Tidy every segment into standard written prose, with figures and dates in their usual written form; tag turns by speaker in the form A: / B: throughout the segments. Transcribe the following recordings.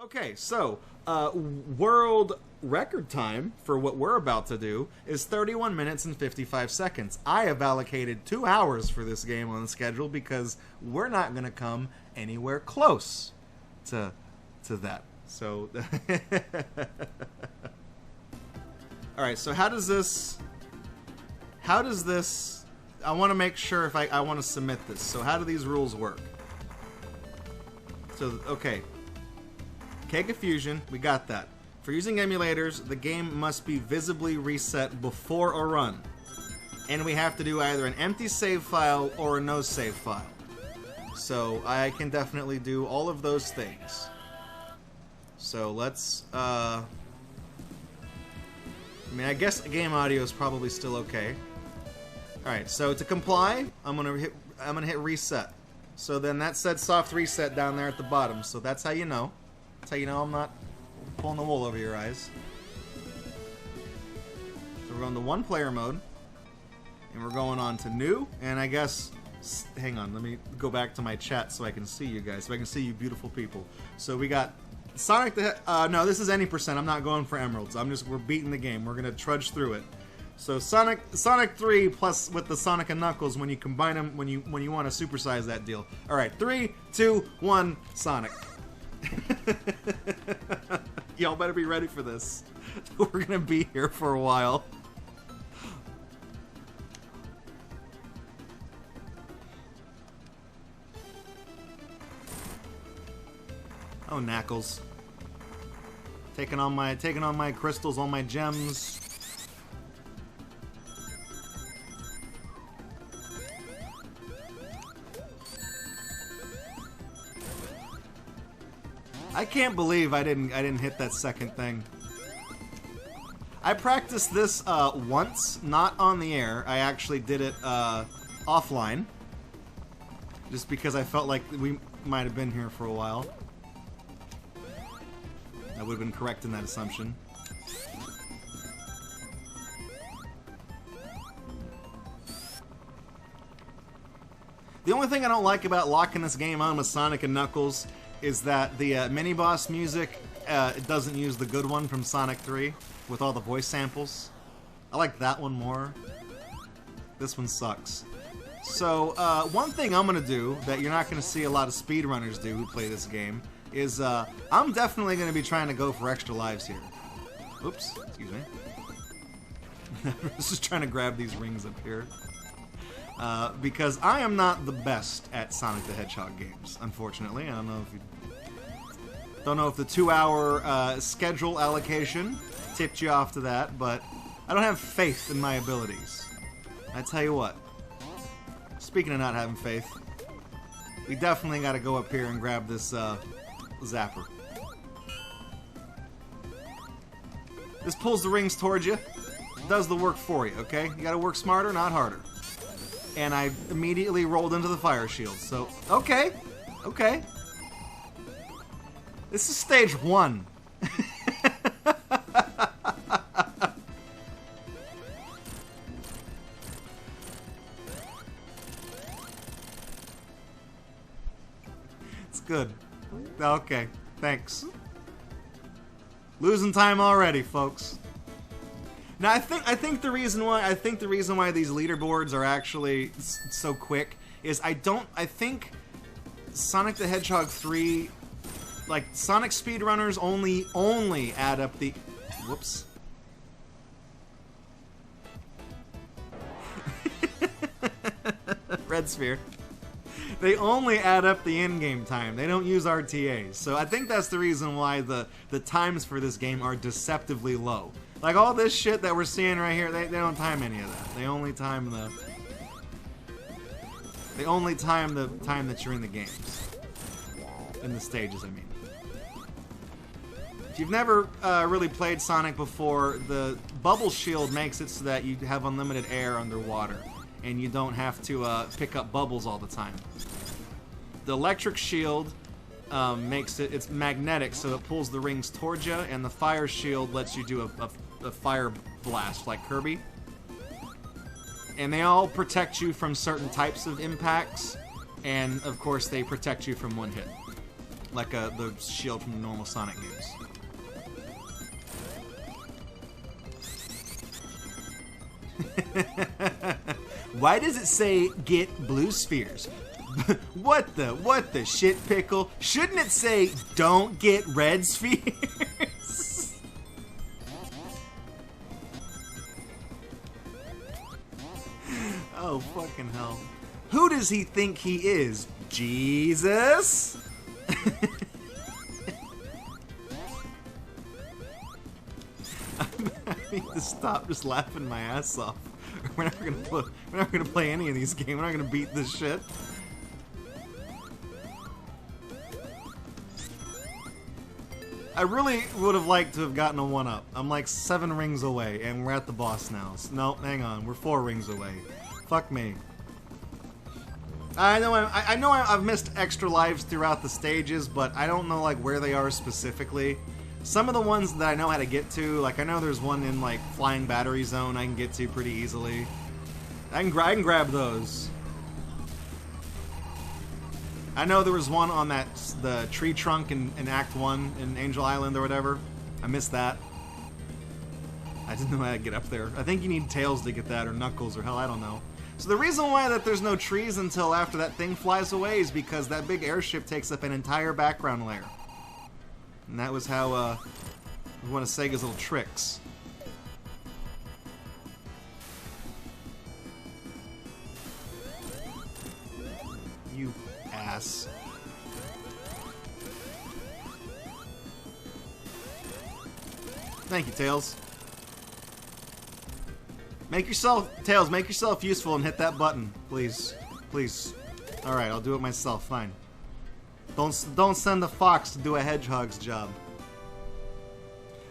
A: Okay, so world record time for what we're about to do is 31 minutes and 55 seconds. I have allocated 2 hours for this game on the schedule because we're not going to come anywhere close to that. So, all right. So how does this? I want to make sure if I want to submit this. So how do these rules work? So okay. Keg of Fusion, we got that. For using emulators, the game must be visibly reset before a run. And we have to do either an empty save file or a no save file. So I can definitely do all of those things. So let's, I mean, I guess game audio is probably still okay. Alright, so to comply, I'm gonna hit reset. So then that said soft reset down there at the bottom, so that's how you know. That's how you know I'm not pulling the wool over your eyes. So we're going to one player mode. And we're going on to new. And I guess, hang on, let me go back to my chat so I can see you guys. So I can see you beautiful people. So we got Sonic the no, this is any percent. I'm not going for emeralds. We're beating the game. We're going to trudge through it. So Sonic 3 plus with the Sonic and Knuckles when you combine them, when you want to supersize that deal. All right, 3, 2, 1, Sonic. Y'all better be ready for this. We're gonna be here for a while. Oh, Knuckles. Taking on my crystals, all my gems. I can't believe I didn't hit that second thing. I practiced this once, not on the air. I actually did it offline, just because I felt like we might have been here for a while. I would have been correct in that assumption. The only thing I don't like about locking this game on with Sonic and Knuckles is that the mini-boss music it doesn't use the good one from Sonic 3 with all the voice samples. I like that one more. This one sucks. So, one thing I'm going to do that you're not going to see a lot of speedrunners do who play this game is I'm definitely going to be trying to go for extra lives here. Oops, excuse me. I was just trying to grab these rings up here. Because I am not the best at Sonic the Hedgehog games, unfortunately. I don't know if the 2-hour schedule allocation tipped you off to that, but I don't have faith in my abilities. I tell you what. Speaking of not having faith, we definitely got to go up here and grab this zapper. This pulls the rings towards you. Does the work for you, okay? You got to work smarter, not harder. And I immediately rolled into the fire shield. So, okay. Okay. This is stage 1. It's good. Okay. Thanks. Losing time already, folks. Now I think the reason why these leaderboards are actually so quick is I think Sonic the Hedgehog 3, like Sonic speedrunners only add up the whoops. Red sphere. They only add up the in-game time. They don't use RTAs. So I think that's the reason why the times for this game are deceptively low. Like all this shit that we're seeing right here, they don't time any of that. They only time the time that you're in the games. In the stages, I mean. If you've never really played Sonic before, the bubble shield makes it so that you have unlimited air underwater. And you don't have to pick up bubbles all the time. The electric shield makes it's magnetic, so it pulls the rings towards you, and the fire shield lets you do a fire blast like Kirby. And they all protect you from certain types of impacts, and of course they protect you from one hit. like the shield from the normal Sonic games. Why does it say get blue spheres? What the shit pickle? Shouldn't it say don't get red spheres? Oh fucking hell. Who does he think he is? Jesus? I need to stop just laughing my ass off. We're never gonna play any of these games. We're not gonna beat this shit. I really would have liked to have gotten a 1-up. I'm like 7 rings away, and we're at the boss now. No, hang on. We're 4 rings away. Fuck me. I know I've missed extra lives throughout the stages, but I don't know like where they are specifically. Some of the ones that I know how to get to, like I know there's one in like Flying Battery Zone I can get to pretty easily. I can grab those. I know there was one on the tree trunk in Act 1 in Angel Island or whatever. I missed that. I didn't know how to get up there. I think you need Tails to get that, or Knuckles, or hell, I don't know. So the reason why that there's no trees until after that thing flies away is because that big airship takes up an entire background layer. And that was how, one of Sega's little tricks. You ass. Thank you, Tails. Tails, make yourself useful and hit that button, please. Please. Alright, I'll do it myself, fine. Don't send the fox to do a hedgehog's job.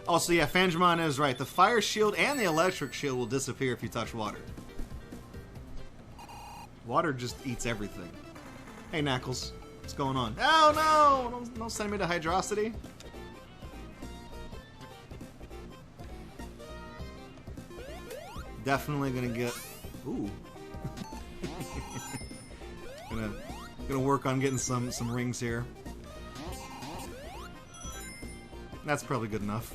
A: Also, yeah, Fangemon is right. The fire shield and the electric shield will disappear if you touch water. Water just eats everything. Hey, Knuckles. What's going on? Oh, no! Don't send me to Hydrocity. Definitely gonna get... Ooh. Gonna work on getting some rings here. That's probably good enough.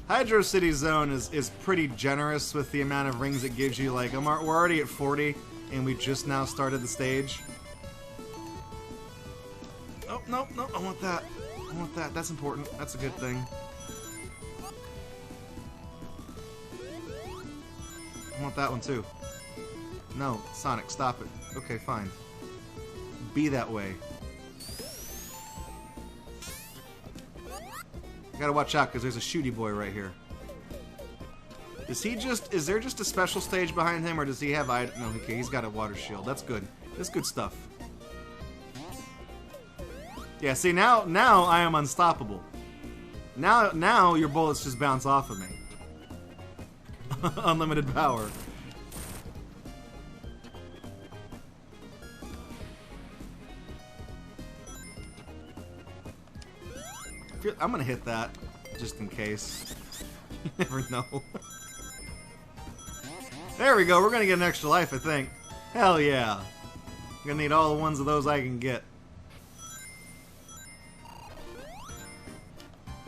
A: Hydro City Zone is pretty generous with the amount of rings it gives you. Like, we're already at 40, and we just now started the stage. Oh, no, I want that. I want that. That's important. That's a good thing. I want that one, too. No, Sonic, stop it. Okay, fine. Be that way. Gotta watch out, because there's a shooty boy right here. Is there just a special stage behind him, or does he have no, okay, he's got a water shield. That's good. That's good stuff. Yeah, see, now I am unstoppable. Now your bullets just bounce off of me. Unlimited power. I'm gonna hit that, just in case. You never know. There we go, we're gonna get an extra life, I think. Hell yeah. I'm gonna need all the ones of those I can get.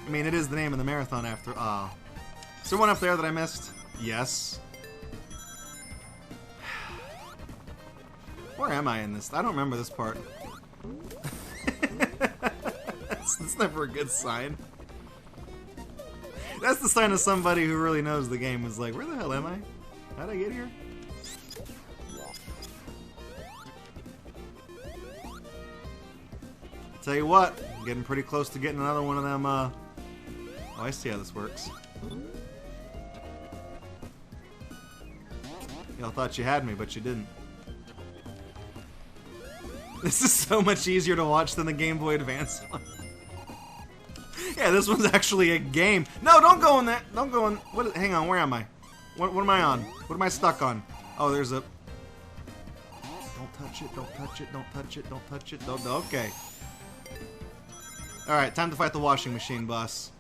A: I mean, it is the name of the marathon after... Is there one up there that I missed? Yes. Where am I in this? I don't remember this part. That's never a good sign. That's the sign of somebody who really knows the game, is like, where the hell am I? How'd I get here? Tell you what, I'm getting pretty close to getting another one of them, Oh, I see how this works. Y'all thought you had me, but you didn't. This is so much easier to watch than the Game Boy Advance one. Yeah, this one's actually a game. No, don't go in there. Don't go in. What? Hang on, where am I? What am I on? What am I stuck on? Oh, there's a... Don't touch it, don't touch it, don't touch it, don't touch it. Don't, okay. Alright, time to fight the washing machine, boss.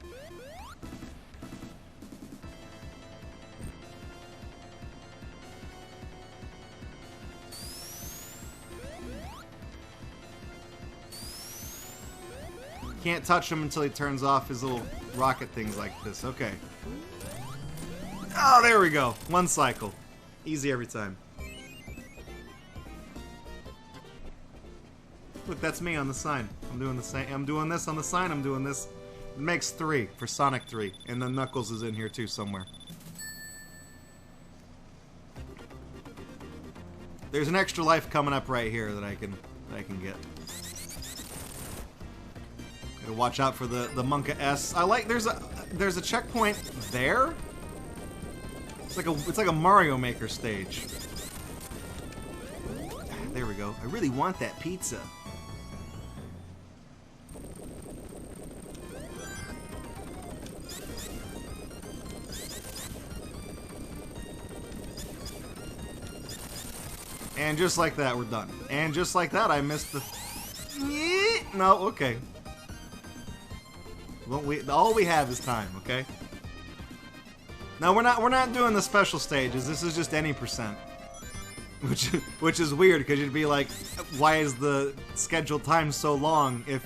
A: Can't touch him until he turns off his little rocket things like this. Okay. Oh, there we go. One cycle. Easy every time. Look, that's me on the sign. I'm doing the same. I'm doing this on the sign. I'm doing this. It makes 3 for Sonic 3, and then Knuckles is in here too somewhere. There's an extra life coming up right here that I can get. Gotta watch out for the Monka S. I like there's a checkpoint there. It's like a Mario Maker stage. There we go. I really want that pizza. And just like that, we're done. And just like that, I missed the... No, okay. Well, all we have is time, okay? No, we're not doing the special stages. This is just any percent. Which is weird, because you'd be like, why is the scheduled time so long if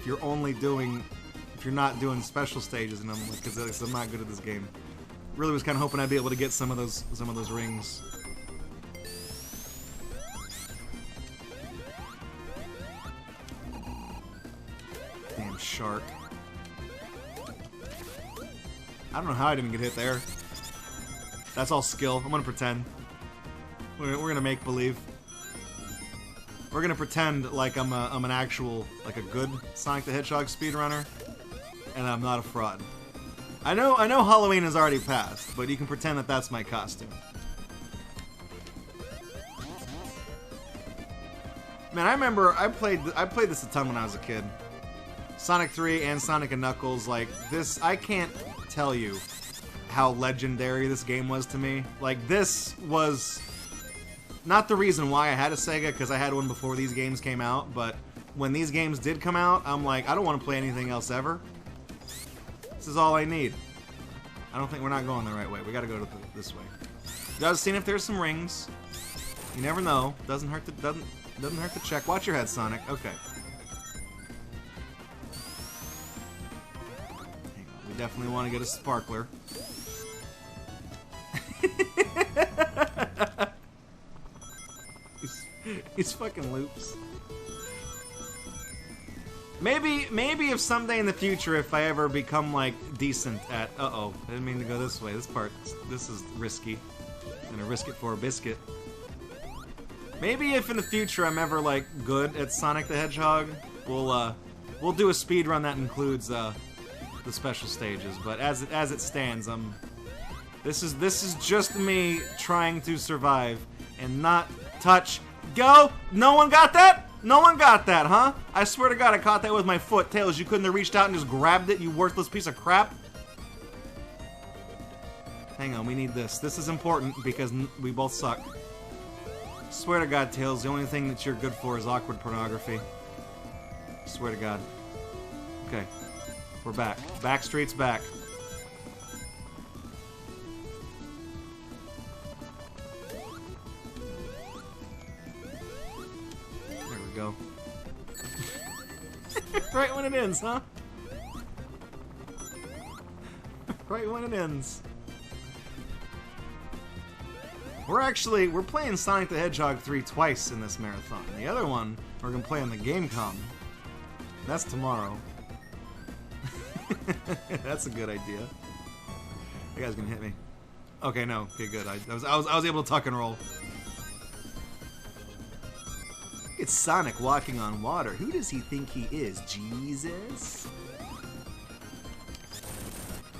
A: you're not doing special stages? And I'm like, because I'm not good at this game. Really was kind of hoping I'd be able to get some of those rings. Damn shark. I don't know how I didn't get hit there. That's all skill. I'm gonna pretend. We're gonna make believe. We're gonna pretend like I'm an actual, like a good Sonic the Hedgehog speedrunner, and I'm not a fraud. I know Halloween has already passed, but you can pretend that that's my costume. Man, I remember I played this a ton when I was a kid. Sonic 3 and Sonic and Knuckles, like this, I can't tell you how legendary this game was to me. Like, this was not the reason why I had a Sega, because I had one before these games came out, but when these games did come out, I'm like, I don't want to play anything else ever. This is all I need. I don't think we're not going the right way. We gotta go this way. Just seeing if there's some rings. You never know. Doesn't hurt to check. Watch your head, Sonic. Okay. We definitely want to get a sparkler. He's fucking loops. Maybe if someday in the future, if I ever become like decent at, I didn't mean to go this way. This is risky. I'm gonna risk it for a biscuit. Maybe if in the future I'm ever like good at Sonic the Hedgehog, we'll do a speed run that includes the special stages. But as it stands, this is just me trying to survive and not touch. Go! No one got that? No one got that, huh? I swear to God, I caught that with my foot. Tails, you couldn't have reached out and just grabbed it, you worthless piece of crap? Hang on, we need this. This is important because we both suck. Swear to God, Tails, the only thing that you're good for is awkward pornography. Swear to God. Okay. We're back. Backstreet's back. There we go. Right when it ends, huh? Right when it ends. We're playing Sonic the Hedgehog 3 twice in this marathon. The other one, we're gonna play on the Gamecom. That's tomorrow. That's a good idea. You guys gonna hit me? Okay, no. Okay, good. I was able to tuck and roll. It's Sonic walking on water. Who does he think he is? Jesus?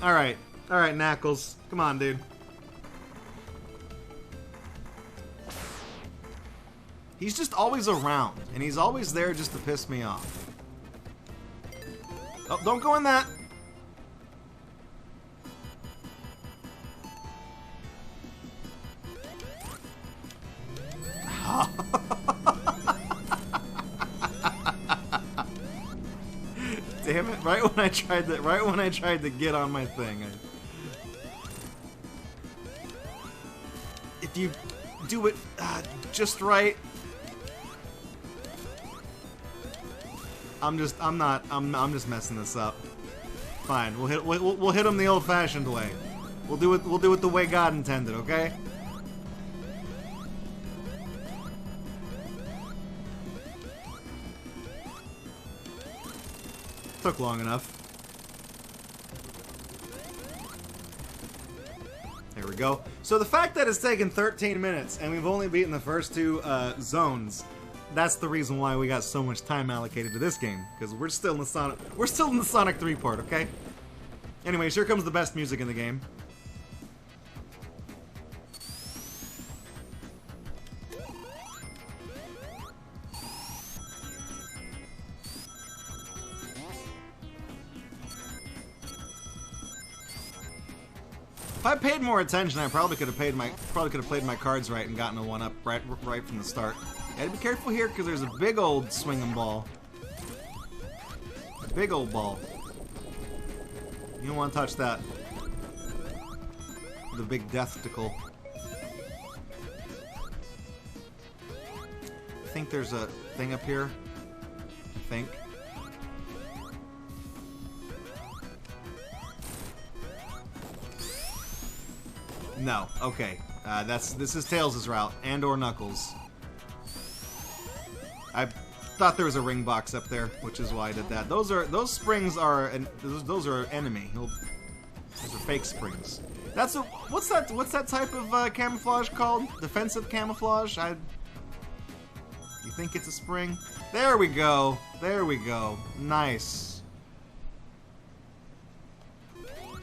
A: Alright, Knuckles. Come on, dude. He's just always around, and he's always there just to piss me off. Oh, don't go in that! Damn it! Right when I tried to get on my thing. If you do it just right. I'm just messing this up. Fine, we'll hit him the old-fashioned way. We'll do it the way God intended, okay? Took long enough. There we go. So the fact that it's taken 13 minutes and we've only beaten the first two zones, that's the reason why we got so much time allocated to this game, because we're still in the Sonic 3 part, okay? Anyways, here comes the best music in the game. If I paid more attention, I probably could have played my cards right and gotten a 1-up right from the start. You gotta be careful here because there's a big old swinging ball. A big old ball. You don't want to touch that. The big deathticle. I think there's a thing up here. I think. No. Okay. This is Tails' route, and/or Knuckles. I thought there was a ring box up there, which is why I did that. Those springs are those are enemy. Those are fake springs. That's a what's that type of camouflage called? Defensive camouflage? You think it's a spring? There we go. There we go. Nice.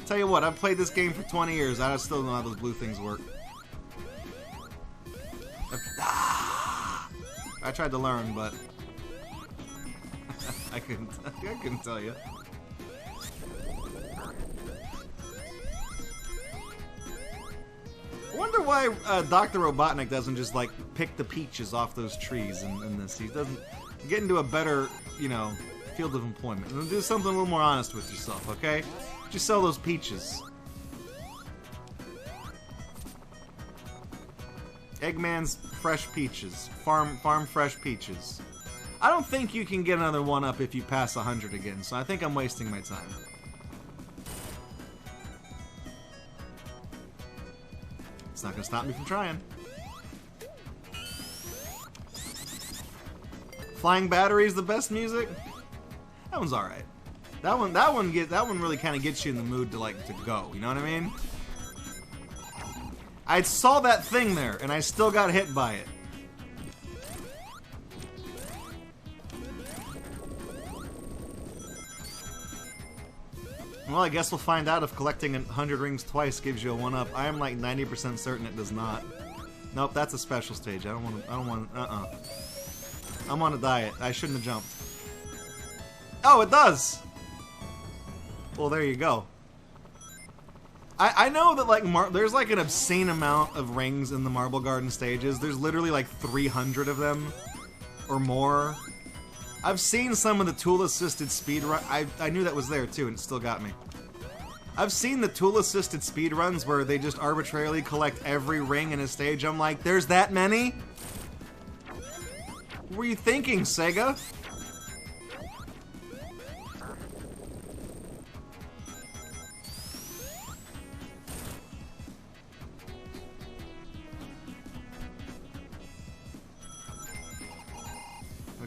A: Tell you what, I've played this game for 20 years. I still don't know how those blue things work. I tried to learn, but I couldn't tell you. I wonder why Dr. Robotnik doesn't just like pick the peaches off those trees in this. He doesn't get into a better, you know, field of employment. And do something a little more honest with yourself, okay? Just sell those peaches. Eggman's fresh peaches. Farm fresh peaches. I don't think you can get another 1-up if you pass 100 again, so I think I'm wasting my time. It's not gonna stop me from trying. Flying Battery is the best music? That one's alright. That one really kind of gets you in the mood to go. You know what I mean? I saw that thing there, and I still got hit by it. Well, I guess we'll find out if collecting 100 rings twice gives you a 1-up. I am like 90% certain it does not. Nope, that's a special stage. I don't want. I'm on a diet. I shouldn't have jumped. Oh, it does. Well, there you go. I know that there's like an obscene amount of rings in the Marble Garden stages. There's literally like 300 of them or more. I've seen some of the tool-assisted speedrun. I knew that was there too, and it still got me. I've seen the tool-assisted speedruns where they just arbitrarily collect every ring in a stage. I'm like, there's that many? What were you thinking, Sega?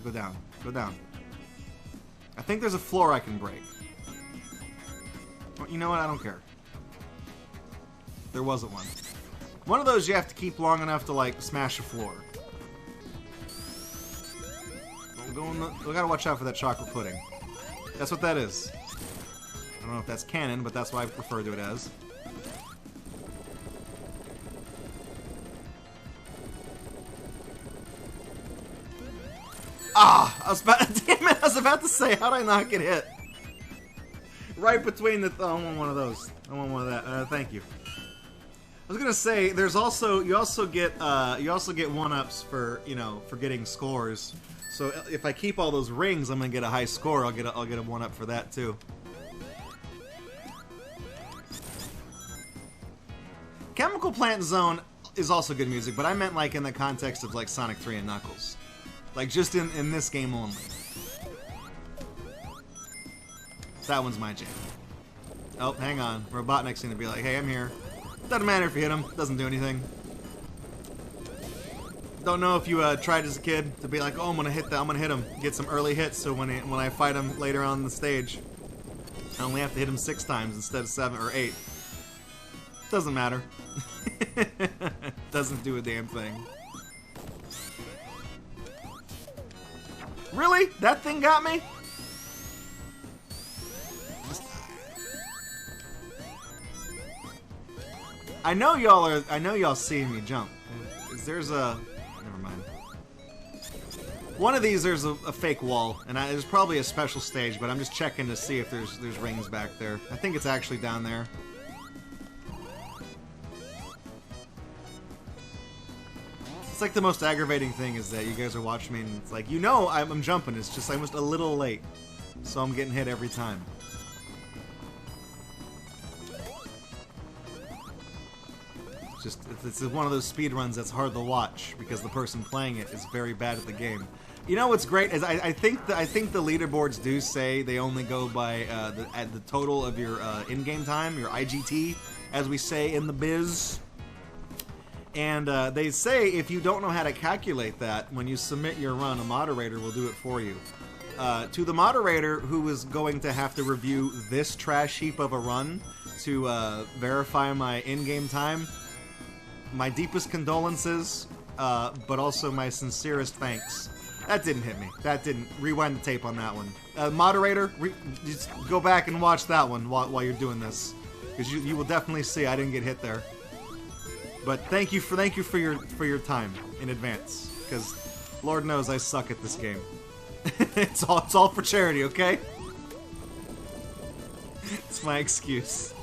A: Go down. Go down. I think there's a floor I can break. Well, you know what? I don't care. There wasn't one. One of those you have to keep long enough to, like, smash a floor. We gotta watch out for that chocolate pudding. That's what that is. I don't know if that's canon, but that's what I refer to it as. Ah! Damn it! I was about to say, how'd I not get hit? Right between the. I want one of those. I want one of that. Thank you. I was gonna say, there's also you also get 1-ups for for getting scores. So if I keep all those rings, I'm gonna get a high score. I'll get a 1-up for that too. Chemical Plant Zone is also good music, but I meant like in the context of like Sonic 3 and Knuckles. Like, just in this game only. That one's my jam. Oh, hang on. Robotnik's gonna be like, hey, I'm here. Doesn't matter if you hit him. Doesn't do anything. Don't know if you tried as a kid to be like, oh, I'm gonna hit that. I'm gonna hit him. Get some early hits so when I fight him later on in the stage, I only have to hit him 6 times instead of 7 or 8. Doesn't matter. Doesn't do a damn thing. Really? That thing got me? I know y'all seeing me jump. There's a... Never mind. One of these, there's a fake wall, and there's probably a special stage, but I'm just checking to see if there's rings back there. I think it's actually down there. It's like the most aggravating thing is that you guys are watching me, and it's like, you know I'm jumping, it's just I'm just a little late. So I'm getting hit every time. It's one of those speed runs that's hard to watch because the person playing it is very bad at the game. You know what's great is I think the leaderboards do say they only go by the total of your in-game time, your IGT, as we say in the biz. And they say if you don't know how to calculate that, when you submit your run, a moderator will do it for you. To the moderator who is going to have to review this trash heap of a run to verify my in-game time, my deepest condolences, but also my sincerest thanks. That didn't hit me. That didn't. Rewind the tape on that one. Moderator, just go back and watch that one while you're doing this, because you will definitely see I didn't get hit there. But thank you for your time in advance, because Lord knows I suck at this game. it's all for charity, okay? It's my excuse.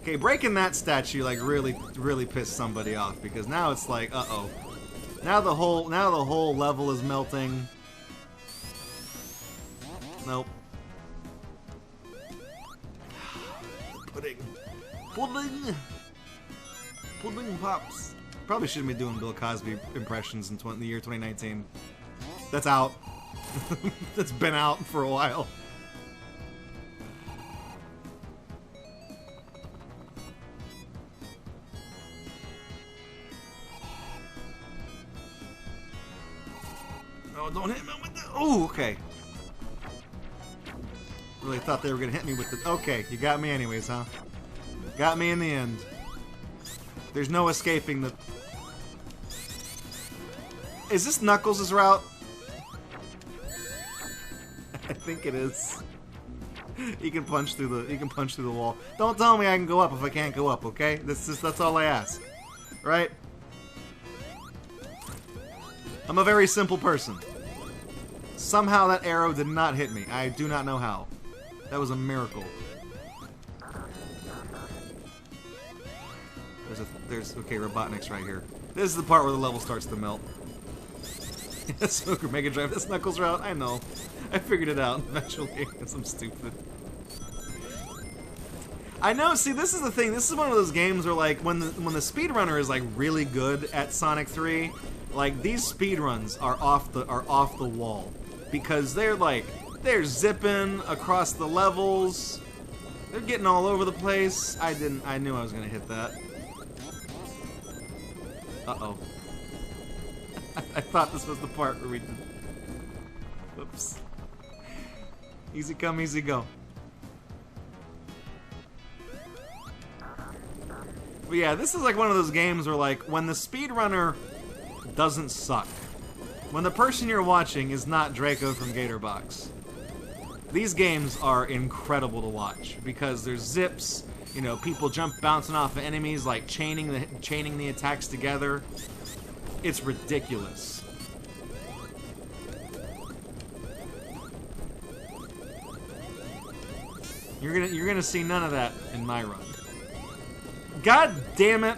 A: Okay, breaking that statue like really pissed somebody off, because now it's like, uh-oh. Now the whole level is melting. Nope. Pudding. Pudding pops. Probably shouldn't be doing Bill Cosby impressions in the year 2019. That's out. That's been out for a while. Oh, don't hit me with the... Oh, okay. Really thought they were gonna hit me with the... Okay, you got me anyways, huh? Got me in the end. There's no escaping the... Is this Knuckles' route? I think it is. He can punch through the wall. Don't tell me I can go up if I can't go up, okay? That's all I ask. Right? I'm a very simple person. Somehow that arrow did not hit me. I do not know how. That was a miracle. Okay, Robotnik's right here. This is the part where the level starts to melt. Smoker Mega Drive, that's Knuckles' route. I know. I figured it out eventually, because I'm stupid. I know, see, this is the thing. This is one of those games where, like, when the speedrunner is, like, really good at Sonic 3, like, these speedruns are off the wall. Because they're zipping across the levels. They're getting all over the place. I knew I was gonna hit that. Uh-oh. I thought this was the part where we did... Whoops. Easy come, easy go. But yeah, this is like one of those games where, like, when the speedrunner doesn't suck, when the person you're watching is not Draco from Gatorbox, these games are incredible to watch because there's zips, you know, people bouncing off of enemies, like chaining the attacks together. It's ridiculous. You're gonna see none of that in my run. God damn it!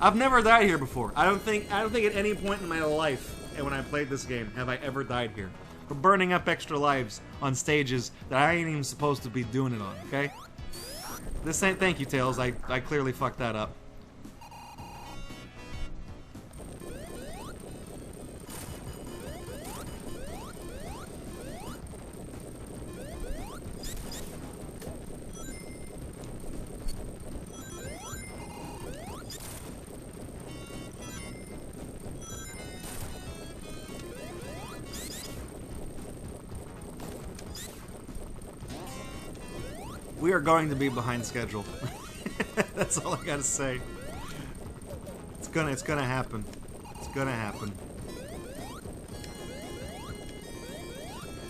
A: I've never died here before. I don't think at any point in my life when I played this game have I ever died here. For burning up extra lives on stages that I ain't even supposed to be doing it on, okay? This ain't... Thank you, Tails. I clearly fucked that up. We are going to be behind schedule. That's all I gotta say. It's gonna happen. It's gonna happen.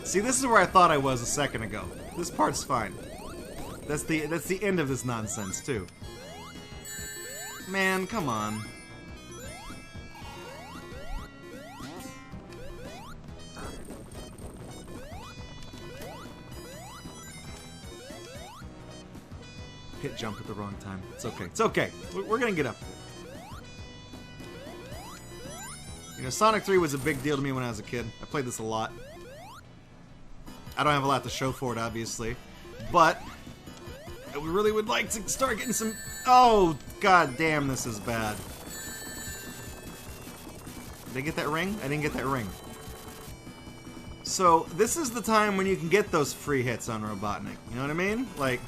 A: See, this is where I thought I was a second ago. This part's fine. That's the end of this nonsense, too. Man, come on. Hit jump at the wrong time. It's okay. It's okay. We're gonna get up there. You know, Sonic 3 was a big deal to me when I was a kid. I played this a lot. I don't have a lot to show for it, obviously. But I really would like to start getting some... Oh, god damn, this is bad. Did I get that ring? I didn't get that ring. So, this is the time when you can get those free hits on Robotnik. You know what I mean? Like...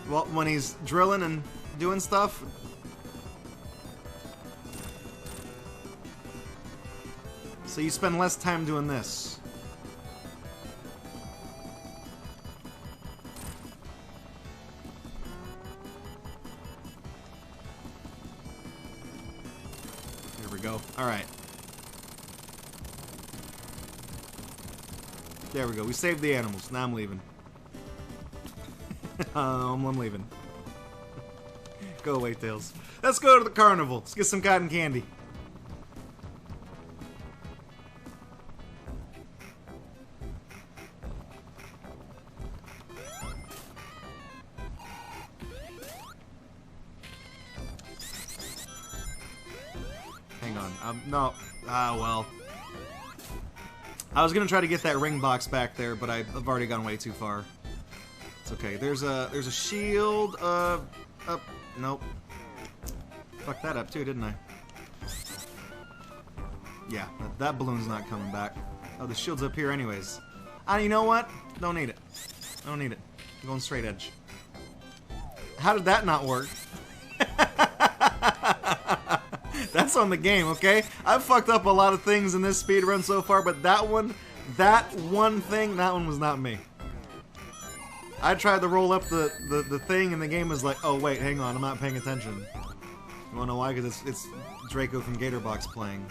A: Well, when he's drilling and doing stuff. So you spend less time doing this. There we go. Alright. There we go. We saved the animals. Now I'm leaving. I'm leaving. Go away, Tails. Let's go to the carnival. Let's get some cotton candy. Hang on. No. Ah, well. I was gonna try to get that ring box back there, but I've already gone way too far. It's okay. There's a shield. Nope. Fucked that up too, didn't I? Yeah, that balloon's not coming back. Oh, the shield's up here anyways. You know what? Don't need it. I don't need it. I'm going straight edge. How did that not work? That's on the game, okay? I've fucked up a lot of things in this speedrun so far, but that one thing, that one was not me. I tried to roll up the thing, and the game was like, oh wait, hang on, I'm not paying attention. You wanna know why? Because it's Draco from Gatorbox playing.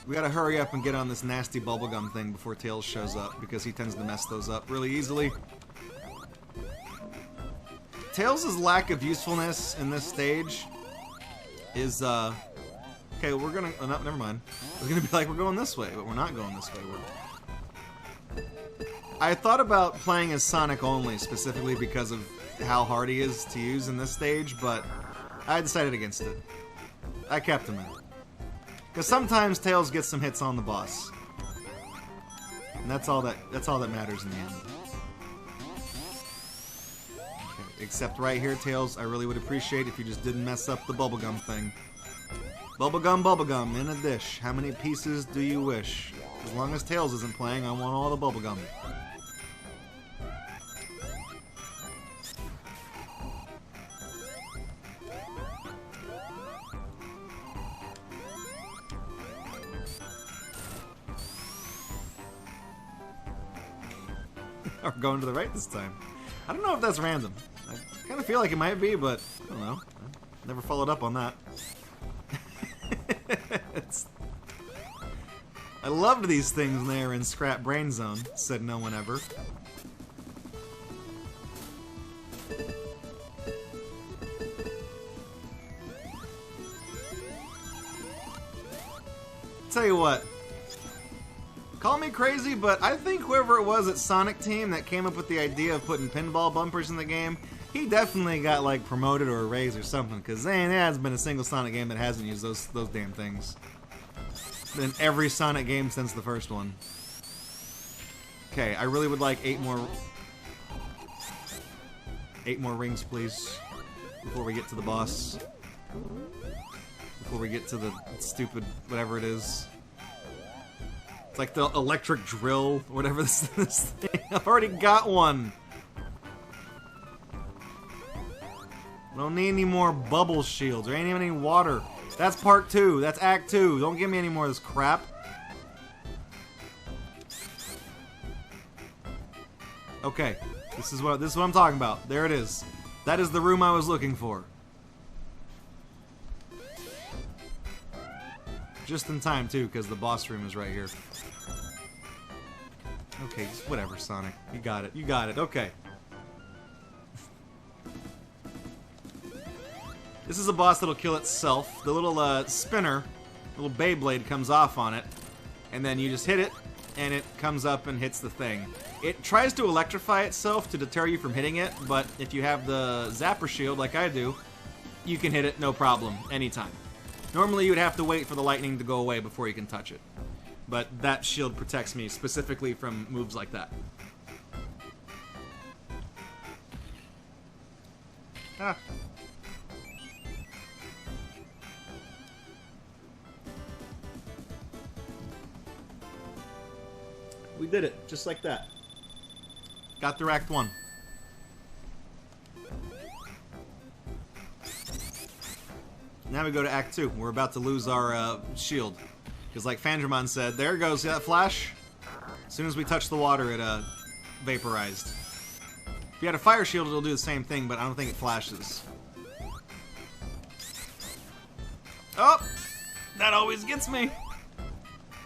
A: We gotta hurry up and get on this nasty bubblegum thing before Tails shows up, because he tends to mess those up really easily. Tails' lack of usefulness in this stage is, okay, we're gonna... Oh, no, never mind. I was gonna be like, we're going this way, but we're not going this way. I thought about playing as Sonic only, specifically because of how hard he is to use in this stage, but I decided against it. I kept him in. Because sometimes Tails gets some hits on the boss. And that's all that matters in the end. Okay, except right here, Tails, I really would appreciate if you just didn't mess up the bubblegum thing. Bubblegum, bubblegum, in a dish. How many pieces do you wish? As long as Tails isn't playing, I want all the bubblegum. We're going to the right this time. I don't know if that's random. I kind of feel like it might be, but I don't know. I never followed up on that. I loved these things when they were in Scrap Brain Zone, said no one ever. Tell you what, call me crazy, but I think whoever it was at Sonic Team that came up with the idea of putting pinball bumpers in the game, he definitely got like promoted or a raise or something, because there hasn't been a single Sonic game that hasn't used those damn things. In every Sonic game since the first one. Okay, I really would like 8 more rings, please, before we get to the boss. Before we get to the stupid whatever it is. It's like the electric drill, whatever this thing. I've already got one. I don't need any more bubble shields or any water. That's part 2. That's act 2. Don't give me any more of this crap. Okay. This is what I'm talking about. There it is. That is the room I was looking for. Just in time, too, because the boss room is right here. Okay, just whatever, Sonic. You got it. You got it. Okay. This is a boss that'll kill itself. The little spinner, little Beyblade comes off on it, and then you just hit it, and it comes up and hits the thing. It tries to electrify itself to deter you from hitting it, but if you have the Zapper Shield, like I do, you can hit it no problem, anytime. Normally you would have to wait for the lightning to go away before you can touch it. But that shield protects me specifically from moves like that. Ah. We did it, just like that. Got through Act 1. Now we go to Act 2. We're about to lose our shield. Because like Fandramon said, there it goes, see that flash? As soon as we touch the water, it vaporized. If you had a fire shield, it'll do the same thing, but I don't think it flashes. Oh! That always gets me!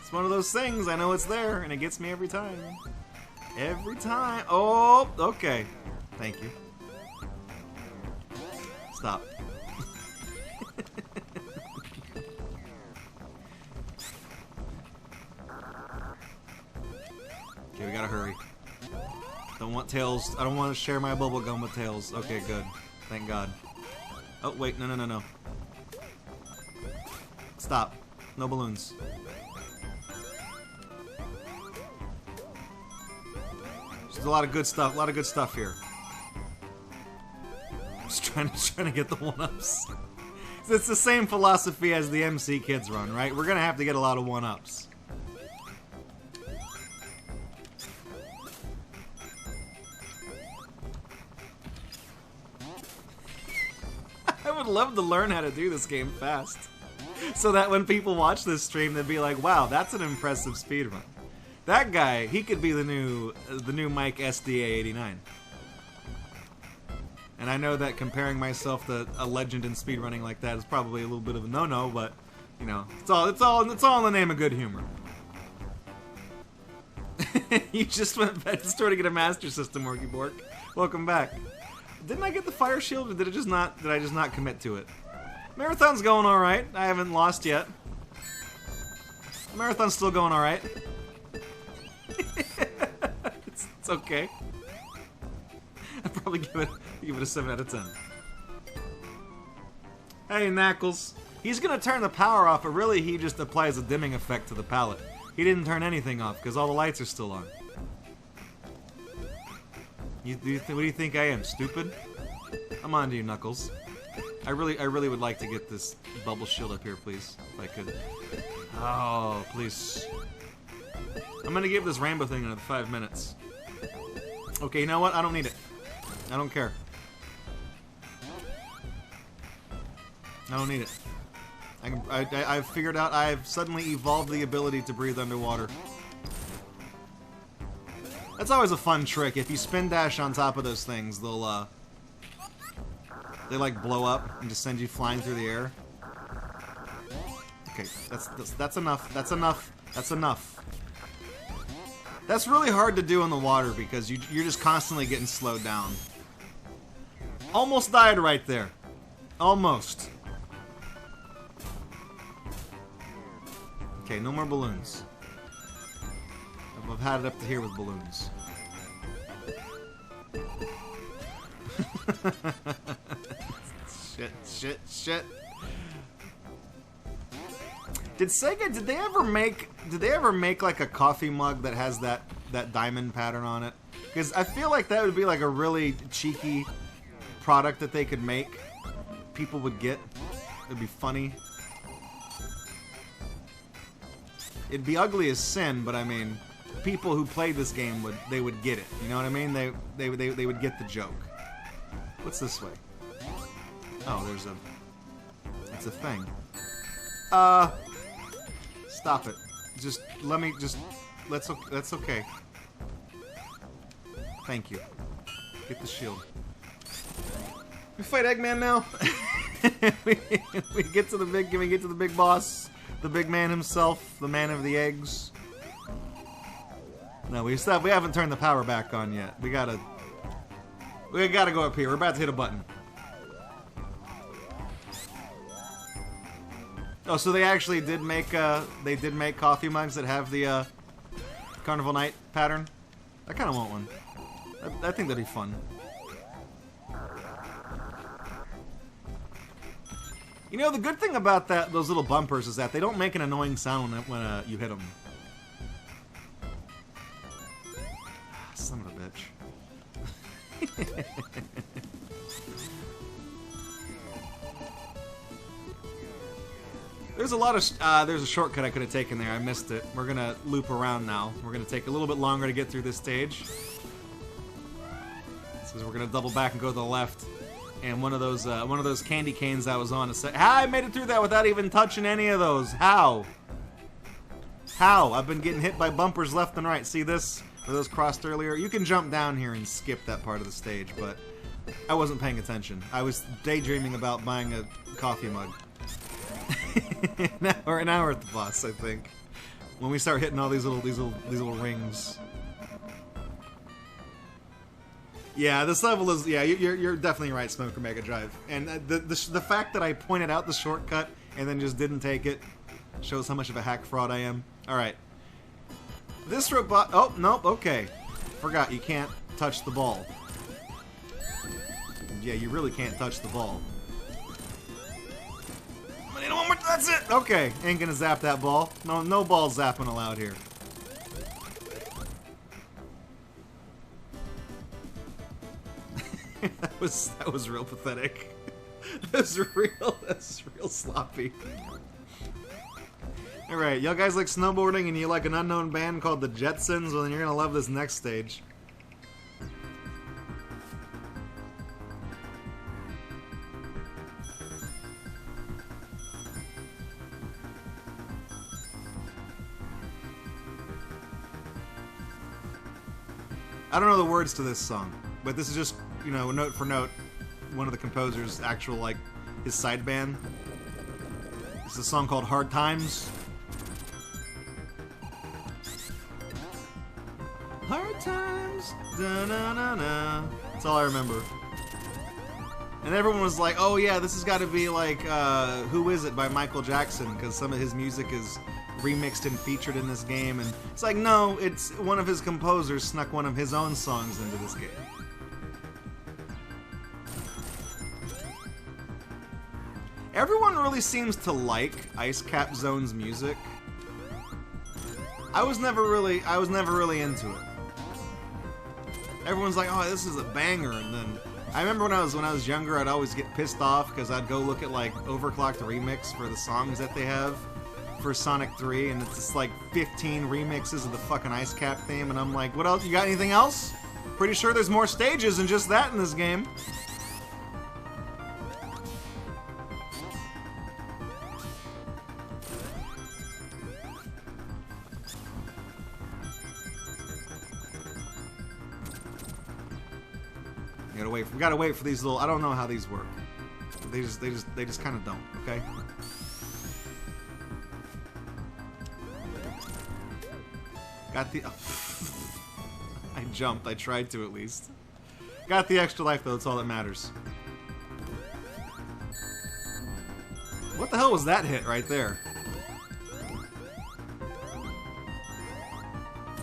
A: It's one of those things, I know it's there, and it gets me every time. Every time. Oh, okay. Thank you. Stop. Okay, we gotta hurry. Don't want Tails. I don't want to share my bubble gum with Tails. Okay, good. Thank God. Oh, wait. No, no, no, no. Stop. No balloons. There's a lot of good stuff. A lot of good stuff here. Just trying to get the one-ups. It's the same philosophy as the MC Kids run, right? We're gonna have to get a lot of one-ups. I would love to learn how to do this game fast, so that when people watch this stream, they'd be like, "Wow, that's an impressive speedrun." That guy, he could be the new Mike SDA89. And I know that comparing myself to a legend in speedrunning like that is probably a little bit of a no-no, but you know, it's all in the name of good humor. You just went back to store to get a Master System, Orky Bork. Welcome back. Didn't I get the fire shield, or did I just not commit to it? Marathon's going all right. I haven't lost yet. Marathon's still going all right. It's okay. I'd probably give it a 7 out of 10. Hey, Knuckles. He's gonna turn the power off, but really he just applies a dimming effect to the palette. He didn't turn anything off because all the lights are still on. What do you think I am, stupid? I'm on to you, Knuckles. I really would like to get this bubble shield up here, please, if I could. Oh, please. I'm gonna give this rainbow thing another 5 minutes. Okay, you know what? I don't need it. I don't care. I don't need it. I've figured out I've suddenly evolved the ability to breathe underwater. That's always a fun trick. If you spin dash on top of those things, they'll they like blow up and just send you flying through the air. Okay, that's enough. That's enough. That's enough. That's really hard to do in the water because you're just constantly getting slowed down. Almost died right there. Almost. Okay, no more balloons. I've had it up to here with balloons. Shit. Did Sega, did they ever make like a coffee mug that has that diamond pattern on it? Because I feel like that would be like a really cheeky product that they could make. People would get. It'd be funny. It'd be ugly as sin, but I mean, people who played this game would get it. You know what I mean? They would get the joke. What's this way? Oh, it's a thing. Stop it. Just let me just. That's okay. Thank you. Get the shield. We fight Eggman now. we get to the big. We get to the big boss, the big man himself, the man of the eggs. No, we haven't turned the power back on yet. We gotta go up here. We're about to hit a button. Oh, so they actually did make coffee mugs that have the Carnival Night pattern. I kind of want one. I think that'd be fun. You know, the good thing about those little bumpers is that they don't make an annoying sound when you hit them. Son of a bitch. There's a lot of there's a shortcut I could have taken there. I missed it. We're gonna loop around now. We're gonna take a little bit longer to get through this stage. So we're gonna double back and go to the left. And one of those candy canes that was on a set. How I made it through that without even touching any of those? How? How? I've been getting hit by bumpers left and right. See this? Where those crossed earlier? You can jump down here and skip that part of the stage, but I wasn't paying attention. I was daydreaming about buying a coffee mug. Now we're at the boss, I think. When we start hitting all these little rings. Yeah, this level is. Yeah, you're definitely right, Smoker Mega Drive. And the fact that I pointed out the shortcut and then just didn't take it shows how much of a hack fraud I am. All right. This robot. Oh nope. Okay. Forgot you can't touch the ball. Yeah, you really can't touch the ball. You know, one more. That's it. Okay, ain't gonna zap that ball. No ball zapping allowed here. that was real pathetic. That's real sloppy. Alright, y'all guys like snowboarding and you like an unknown band called the Jetsons? Well, then you're gonna love this next stage. I don't know the words to this song, but this is just, you know, note for note, one of the composer's actual, like, his side band. It's a song called Hard Times. Hard Times, da-na-na-na. That's all I remember. And everyone was like, oh yeah, this has got to be like, Who Is It by Michael Jackson, because some of his music is remixed and featured in this game, and it's like, no, it's one of his composers snuck one of his own songs into this game. Everyone really seems to like Ice Cap Zone's music. I was never really into it. Everyone's like, oh, this is a banger, and then I remember when I was younger, I'd always get pissed off because I'd go look at like Overclocked remix for the songs that they have for Sonic 3, and it's just like 15 remixes of the fucking Ice Cap theme, and I'm like, what else? You got anything else? Pretty sure there's more stages than just that in this game. We gotta wait for these little. I don't know how these work. They just kind of don't. Okay. Got the. I jumped. I tried to at least. Got the extra life though. That's all that matters. What the hell was that hit right there?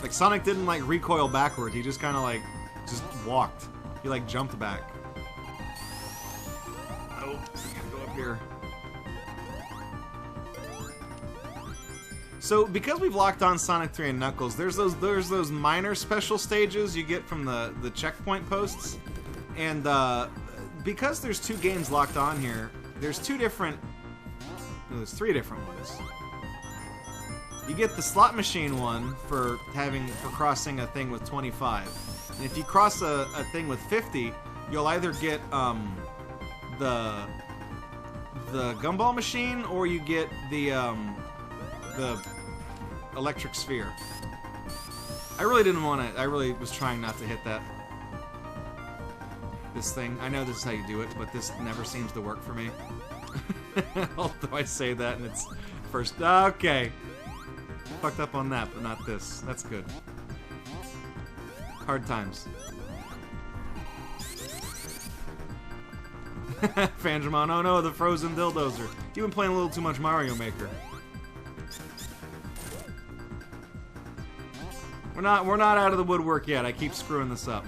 A: Like Sonic didn't like recoil backward. He just kind of like just walked. He like jumped back. Oh, I gotta go up here. So because we've locked on Sonic 3 and Knuckles, there's those minor special stages you get from the checkpoint posts, and because there's two games locked on here, there's three different ones. You get the slot machine one for crossing a thing with 25. And if you cross a thing with 50, you'll either get the the gumball machine, or you get the electric sphere. I really didn't want to. I really was trying not to hit this thing. I know this is how you do it, but this never seems to work for me. Although I say that and it's first. Okay. Fucked up on that, but not this. That's good. Hard times. Fangemon, oh no, the frozen dildozer. You've been playing a little too much Mario Maker. We're not out of the woodwork yet. I keep screwing this up.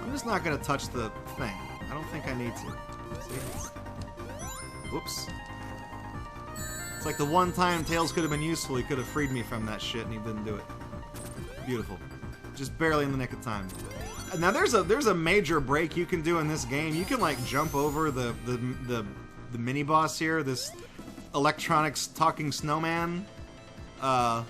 A: I'm just not gonna touch the thing. I don't think I need to. See? Whoops. It's like the one time Tails could have been useful, he could have freed me from that shit, and he didn't do it. Beautiful. Just barely in the nick of time. Now there's a major break you can do in this game. You can like jump over the mini boss here, this electronics talking snowman. I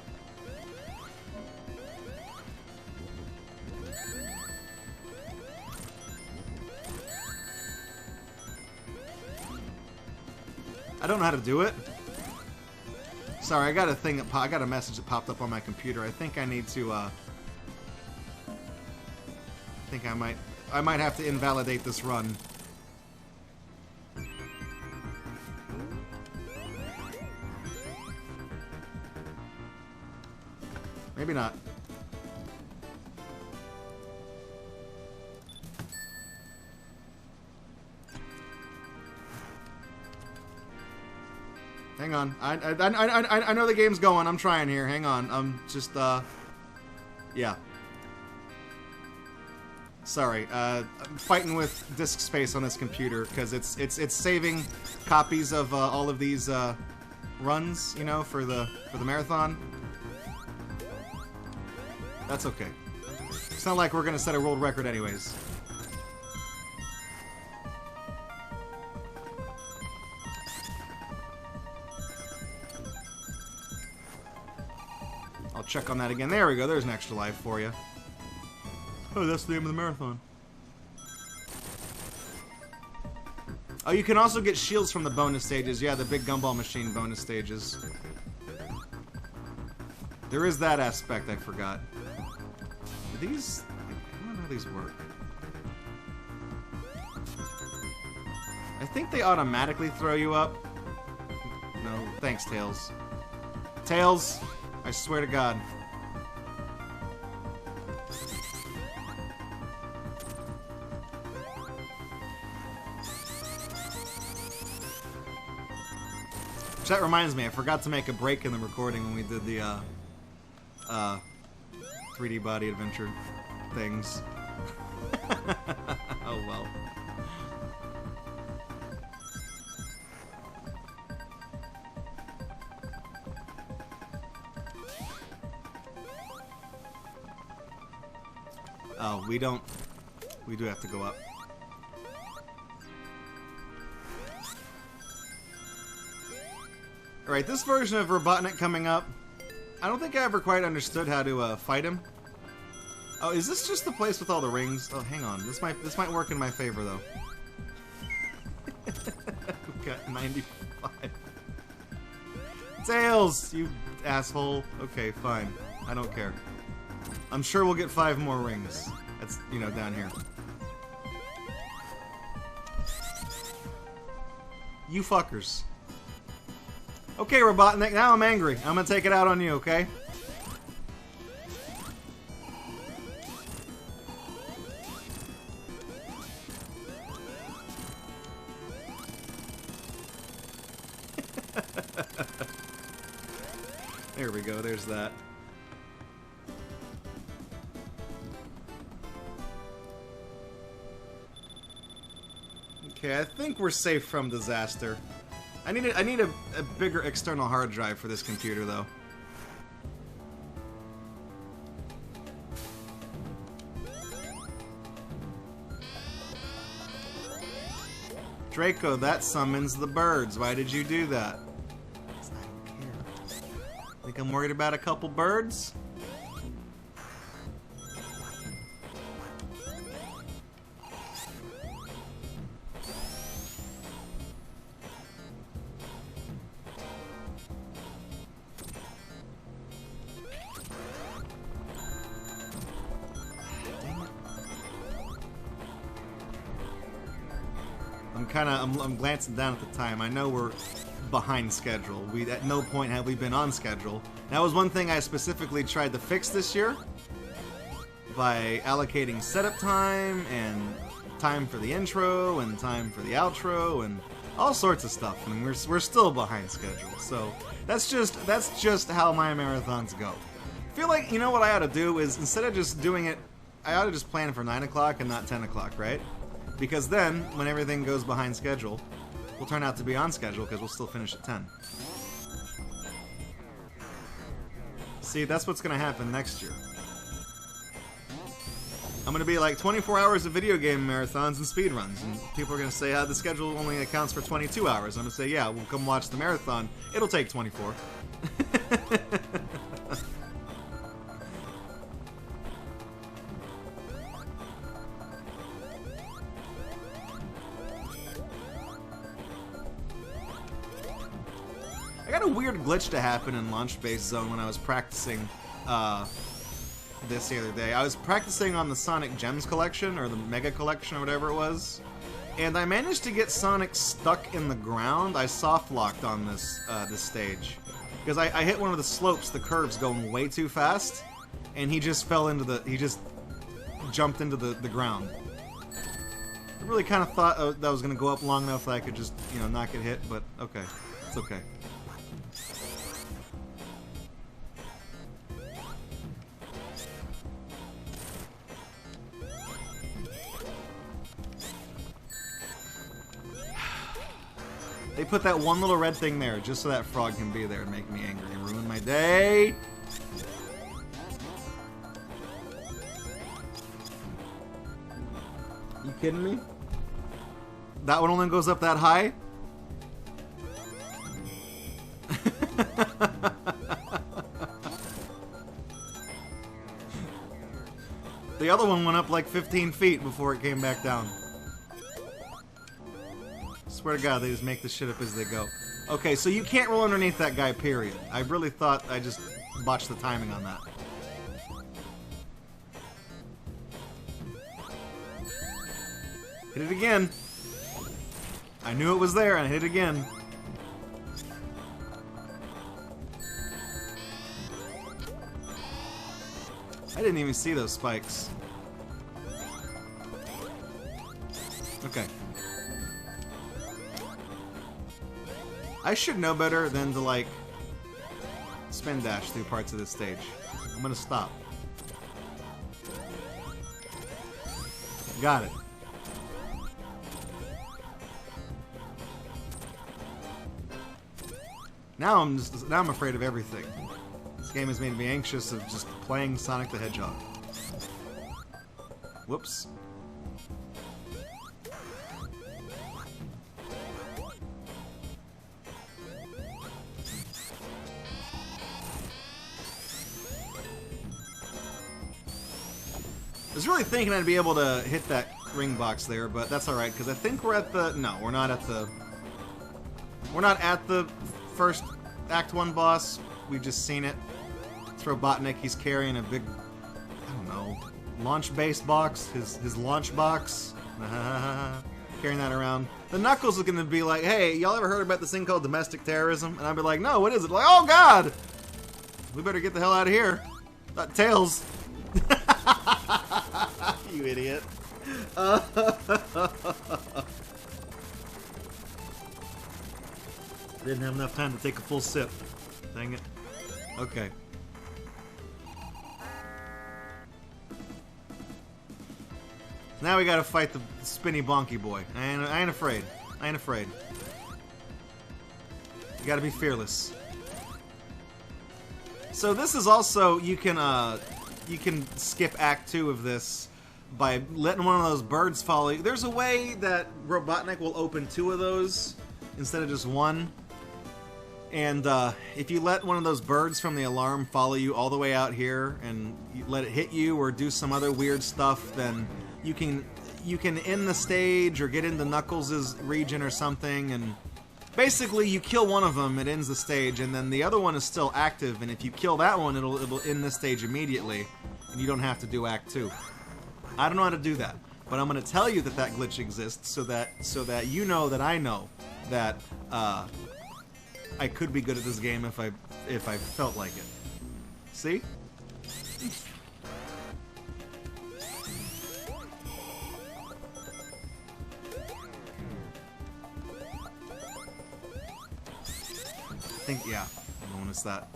A: don't know how to do it. Sorry, I got a message that popped up on my computer. I think I need to I think I might have to invalidate this run. Maybe not. Hang on. I know the game's going. I'm trying here. Hang on. I'm just yeah. Sorry. I'm fighting with disk space on this computer because it's saving copies of all of these runs, you know, for the marathon. That's okay. It's not like we're gonna set a world record anyways. I'll check on that again. There we go. There's an extra life for you. Oh, that's the name of the marathon. Oh, you can also get shields from the bonus stages. Yeah, the big gumball machine bonus stages. There is that aspect I forgot. Do these... I don't know how these work. I think they automatically throw you up. No, thanks, Tails. Tails, I swear to God. That reminds me, I forgot to make a break in the recording when we did the 3D body adventure things. Oh well. Oh, we don't. We do have to go up. Alright, this version of Robotnik coming up, I don't think I ever quite understood how to fight him. Oh, is this just the place with all the rings? Oh, hang on. This might work in my favor, though. We've got 95. Tails, you asshole. Okay, fine. I don't care. I'm sure we'll get 5 more rings. That's, you know, down here. You fuckers. Okay, Robotnik, now I'm angry. I'm gonna take it out on you, okay? There we go, there's that. Okay, I think we're safe from disaster. I need a bigger external hard drive for this computer, though. Draco, that summons the birds. Why did you do that? I don't care. Think I'm worried about a couple birds? I'm glancing down at the time. I know we're behind schedule. At no point have we been on schedule. That was one thing I specifically tried to fix this year by allocating setup time and time for the intro and time for the outro and all sorts of stuff, and we're still behind schedule. So that's just how my marathons go. I feel like, you know what I ought to do is, instead of just doing it, I ought to just plan for 9 o'clock and not 10 o'clock, right? Because then, when everything goes behind schedule, we'll turn out to be on schedule because we'll still finish at 10. See, that's what's going to happen next year. I'm going to be like 24 hours of video game marathons and speedruns, and people are going to say, the schedule only accounts for 22 hours. I'm going to say, yeah, we'll come watch the marathon. It'll take 24. I got a weird glitch to happen in Launch Base Zone when I was practicing this the other day. I was practicing on the Sonic Gems collection, or the Mega collection, or whatever it was, and I managed to get Sonic stuck in the ground. I soft-locked on this stage, because I hit one of the slopes, the curves, going way too fast, and he just fell into he just jumped into the ground. I really kind of thought that was going to go up long enough that I could just, you know, not get hit, but okay. It's okay. They put that one little red thing there just so that frog can be there and make me angry and ruin my day. You kidding me? That one only goes up that high? The other one went up like 15 feet before it came back down. Swear to God, they just make this shit up as they go. Okay, so you can't roll underneath that guy, period. I really thought I just botched the timing on that. Hit it again. I knew it was there, and I hit it again. I didn't even see those spikes. Okay. I should know better than to, like, spin dash through parts of this stage. I'm gonna stop. Got it. Now I'm afraid of everything. This game has made me anxious of just playing Sonic the Hedgehog. Whoops. I was really thinking I'd be able to hit that ring box there, but that's alright, because I think we're at the... No, we're not at the... We're not at the first Act 1 boss. We've just seen it. It's Robotnik. He's carrying a big, I don't know, launch base box. His launch box. Carrying that around. The Knuckles is going to be like, hey, y'all ever heard about this thing called domestic terrorism? And I'll be like, no, what is it? Like, oh, God! We better get the hell out of here. Tails. You idiot. Didn't have enough time to take a full sip. Dang it. Okay. Now we gotta fight the spinny bonky boy. I ain't afraid. I ain't afraid. You gotta be fearless. So this is also, you can skip Act 2 of this by letting one of those birds follow you. There's a way that Robotnik will open 2 of those instead of just 1. And if you let one of those birds from the alarm follow you all the way out here and you let it hit you or do some other weird stuff, then you can end the stage or get into Knuckles' region or something, and basically you kill one of them, it ends the stage, and then the other one is still active, and if you kill that one, it'll end the stage immediately, and you don't have to do Act 2. I don't know how to do that. but I'm gonna tell you that that glitch exists so that you know that I know that I could be good at this game if I felt like it. See? I think, yeah, I'll notice that.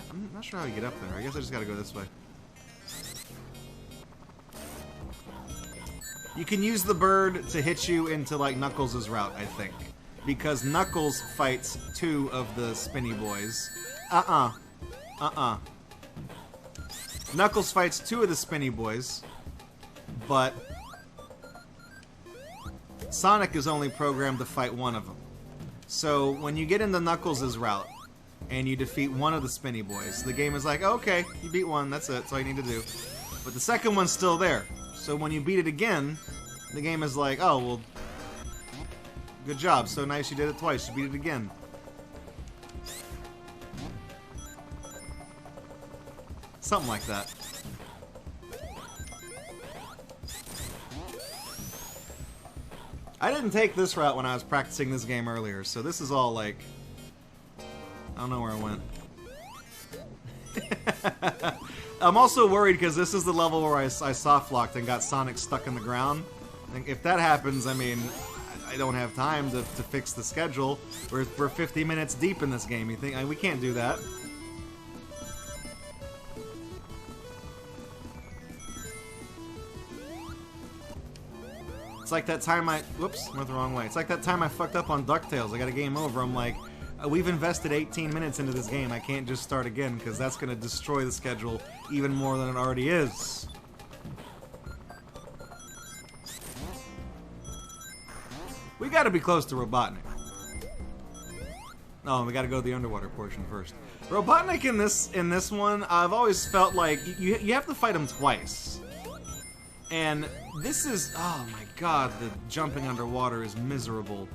A: I'm not sure how you get up there. I guess I just gotta go this way. You can use the bird to hit you into, like, Knuckles' route, I think. Because Knuckles fights 2 of the spinny boys. Knuckles fights 2 of the spinny boys, but Sonic is only programmed to fight 1 of them. So when you get into Knuckles' route and you defeat 1 of the spinny boys, the game is like, okay, you beat 1, that's it, that's all you need to do. But the second one's still there. So when you beat it again, the game is like, oh, well, good job, so nice you did it twice, you beat it again. Something like that. I didn't take this route when I was practicing this game earlier, so this is all like... I don't know where I went. I'm also worried because this is the level where I soft-locked and got Sonic stuck in the ground. And if that happens, I mean, I don't have time to fix the schedule. We're 50 minutes deep in this game. You think we can't do that? It's like that time whoops, went the wrong way. It's like that time I fucked up on DuckTales. I got a game over. I'm like, we've invested 18 minutes into this game. I can't just start again because that's going to destroy the schedule even more than it already is. We got to be close to Robotnik. Oh, we got to go to the underwater portion first. Robotnik in this one, I've always felt like you have to fight him twice. And this is, oh my god, the jumping underwater is miserable.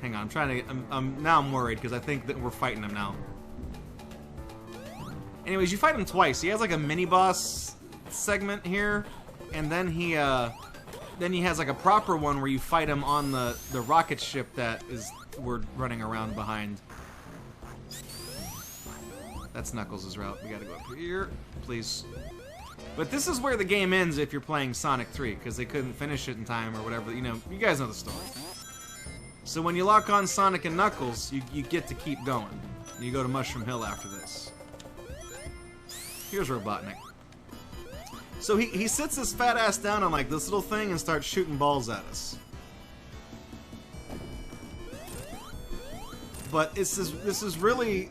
A: Hang on, I'm trying to, now I'm worried because I think that we're fighting him now. Anyways, you fight him twice. He has like a mini-boss segment here, and then he has like a proper one where you fight him on the rocket ship that we're running around behind. That's Knuckles' route. We gotta go up here, please. But this is where the game ends if you're playing Sonic 3, because they couldn't finish it in time or whatever. You know, you guys know the story. So when you lock on Sonic and Knuckles, you get to keep going. You go to Mushroom Hill after this. Here's Robotnik. So he sits his fat ass down on like this little thing and starts shooting balls at us. But this is really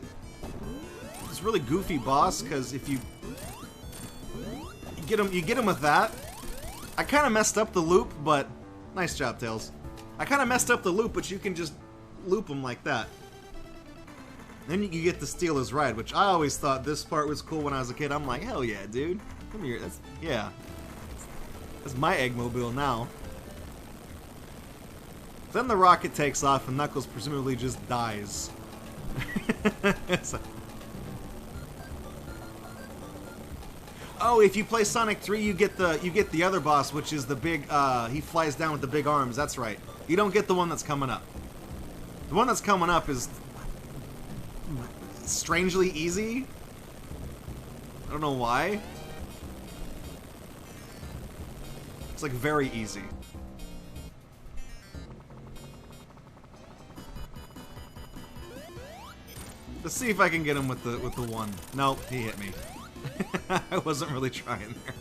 A: goofy boss, because if you get him with that. I kind of messed up the loop, but nice job, Tails. I kind of messed up the loop, but you can just loop him like that. Then you get to steal his ride, which I always thought this part was cool when I was a kid. I'm like, hell yeah, dude. Come here. That's my Eggmobile now. Then the rocket takes off and Knuckles presumably just dies. So. Oh, if you play Sonic 3, you get the other boss, which is the big. He flies down with the big arms. That's right. You don't get the one that's coming up. The one that's coming up is strangely easy. I don't know why. It's like very easy. Let's see if I can get him with the one. Nope, he hit me. I wasn't really trying there.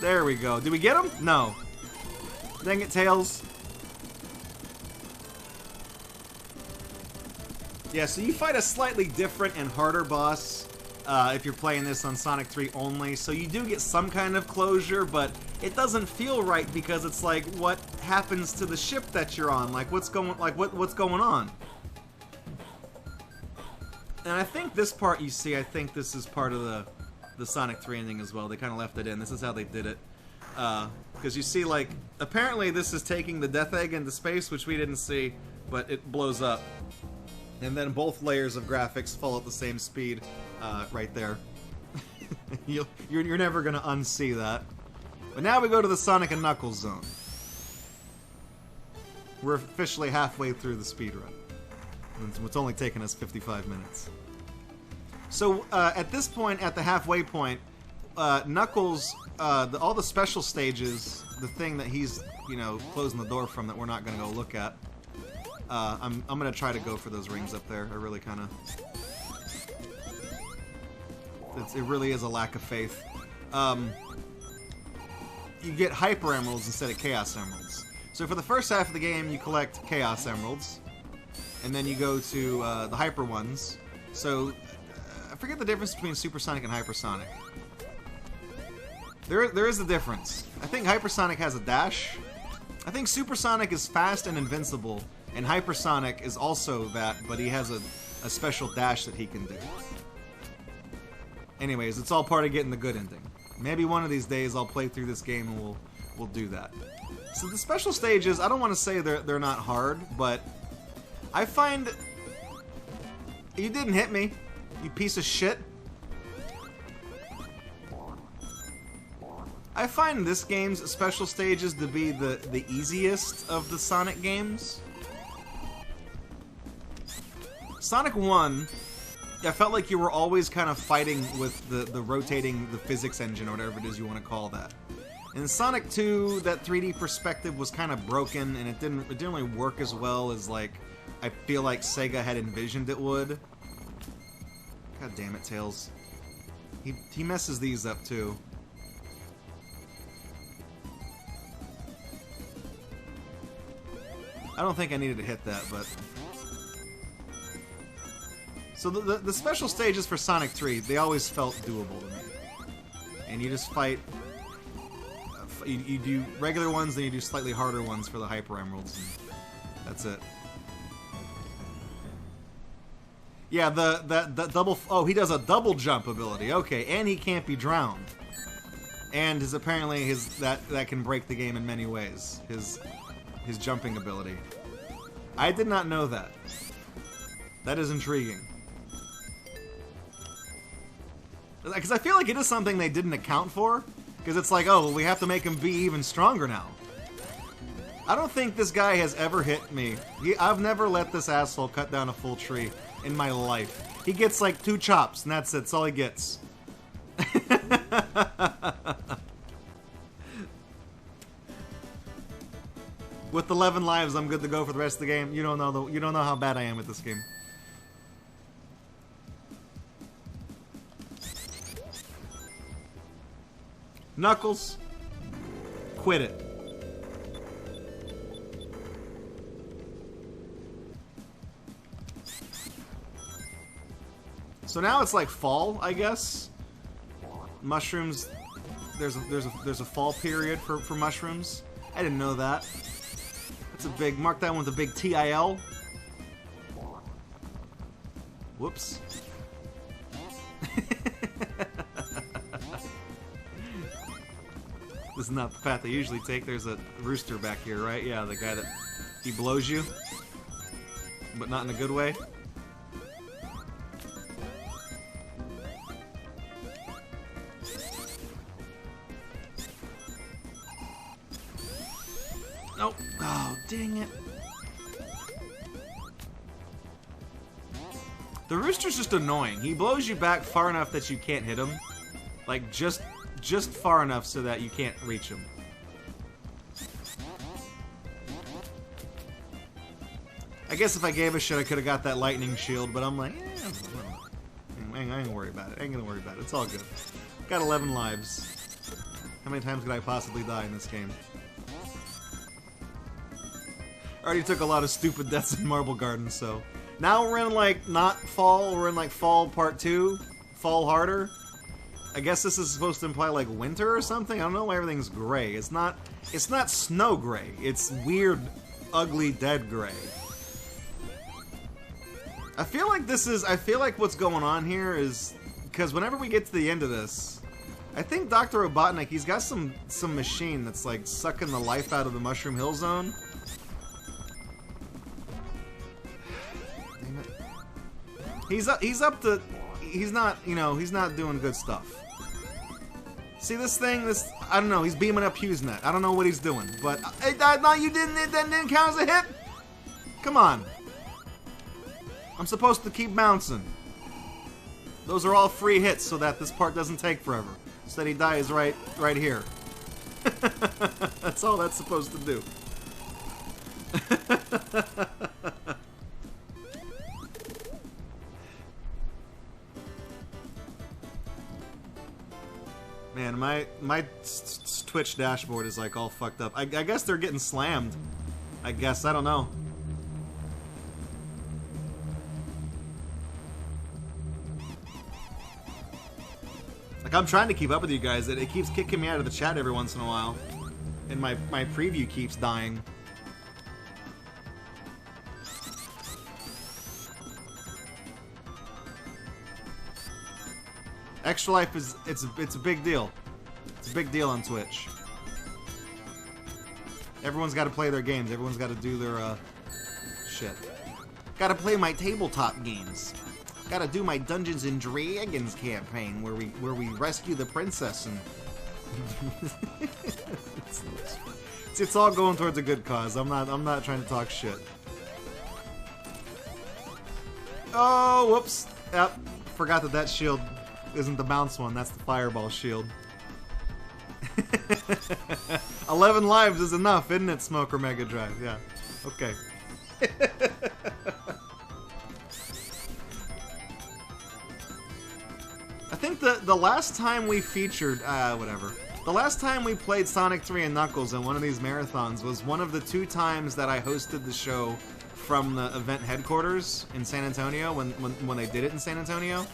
A: There we go. Did we get him? No. Dang it, Tails. Yeah, so you fight a slightly different and harder boss if you're playing this on Sonic 3 only. So you do get some kind of closure, but it doesn't feel right because it's like, what happens to the ship that you're on? Like, what's going on? And I think this part, you see, I think this is part of the Sonic 3 ending as well. They kind of left it in. This is how they did it. Because you see, like, apparently this is taking the Death Egg into space, which we didn't see, but it blows up. And then both layers of graphics fall at the same speed, right there. You're never gonna unsee that. But now we go to the Sonic and Knuckles zone. We're officially halfway through the speedrun. It's only taken us 55 minutes. So, at this point, at the halfway point, Knuckles, all the special stages, the thing that he's, you know, closing the door from that we're not going to go look at, I'm going to try to go for those rings up there. I really kind of... It really is a lack of faith. You get Hyper Emeralds instead of Chaos Emeralds. So for the first half of the game, you collect Chaos Emeralds, and then you go to the Hyper ones. So, I forget the difference between Supersonic and Hypersonic. There is a difference. I think Hypersonic has a dash. I think Supersonic is fast and invincible, and Hypersonic is also that, but he has a special dash that he can do. Anyways, it's all part of getting the good ending. Maybe one of these days I'll play through this game and we'll do that. So the special stages, I don't want to say they're not hard, but I find... You didn't hit me, you piece of shit. I find this game's special stages to be the easiest of the Sonic games. Sonic 1, I felt like you were always kind of fighting with the rotating, the physics engine, or whatever it is you want to call that. In Sonic 2, that 3D perspective was kind of broken, and it didn't really work as well as, like, I feel like Sega had envisioned it would. God damn it, Tails. He messes these up, too. I don't think I needed to hit that, but... So the special stages for Sonic 3, they always felt doable to me. And you just fight... You do regular ones, then you do slightly harder ones for the Hyper Emeralds, and that's it. Yeah, the double... Oh, he does a double jump ability. Okay, and he can't be drowned. And apparently that can break the game in many ways. His jumping ability. I did not know that. That is intriguing. Because I feel like it is something they didn't account for. Because it's like, oh, well, we have to make him be even stronger now. I don't think this guy has ever hit me. I've never let this asshole cut down a full tree in my life. He gets like 2 chops, and that's it. That's all he gets. With 11 lives, I'm good to go for the rest of the game. You don't know how bad I am at this game. Knuckles, quit it. So now it's like fall, I guess. Mushrooms. There's a fall period for mushrooms. I didn't know that. That's a big, mark that one with a big TIL. Whoops. This is not the path I usually take. There's a rooster back here, right? Yeah, the guy that... He blows you. But not in a good way. Nope. Oh, dang it. The rooster's just annoying. He blows you back far enough that you can't hit him. Like, just far enough so that you can't reach him. I guess if I gave a shit, I could have got that lightning shield, but I'm like, I ain't gonna worry about it. I ain't gonna worry about it. It's all good. Got 11 lives. How many times could I possibly die in this game? Already took a lot of stupid deaths in Marble Garden, so... Now we're in, like, not fall, we're in, like, fall part 2. Fall harder. I guess this is supposed to imply, like, winter or something? I don't know why everything's gray. It's not snow gray. It's weird, ugly, dead gray. I feel like what's going on here is... Because whenever we get to the end of this, I think Dr. Robotnik, he's got some machine that's like sucking the life out of the Mushroom Hill Zone. Damn it. He's not, you know, he's not doing good stuff. See this thing, I don't know, he's beaming up HughesNet. I don't know what he's doing, but no, you didn't, it didn't count as a hit? Come on. I'm supposed to keep bouncing. Those are all free hits so that this part doesn't take forever. Instead he dies right here. That's all that's supposed to do. Man, my Twitch dashboard is like all fucked up. I guess they're getting slammed. I guess, I don't know. Like, I'm trying to keep up with you guys. It keeps kicking me out of the chat every once in a while. And my preview keeps dying. Extra Life is it's a big deal. It's a big deal on Twitch. Everyone's got to play their games. Everyone's got to do their shit. Got to play my tabletop games. Got to do my Dungeons and Dragons campaign where we rescue the princess and it's all going towards a good cause. I'm not trying to talk shit. Oh, whoops. Yep. Forgot that shield isn't the bounce one, that's the fireball shield. 11 lives is enough, isn't it, Smoker Mega Drive? Yeah. Okay. I think the last time we featured, whatever. The last time we played Sonic 3 and Knuckles in one of these marathons was one of the 2 times that I hosted the show from the event headquarters in San Antonio, when they did it in San Antonio.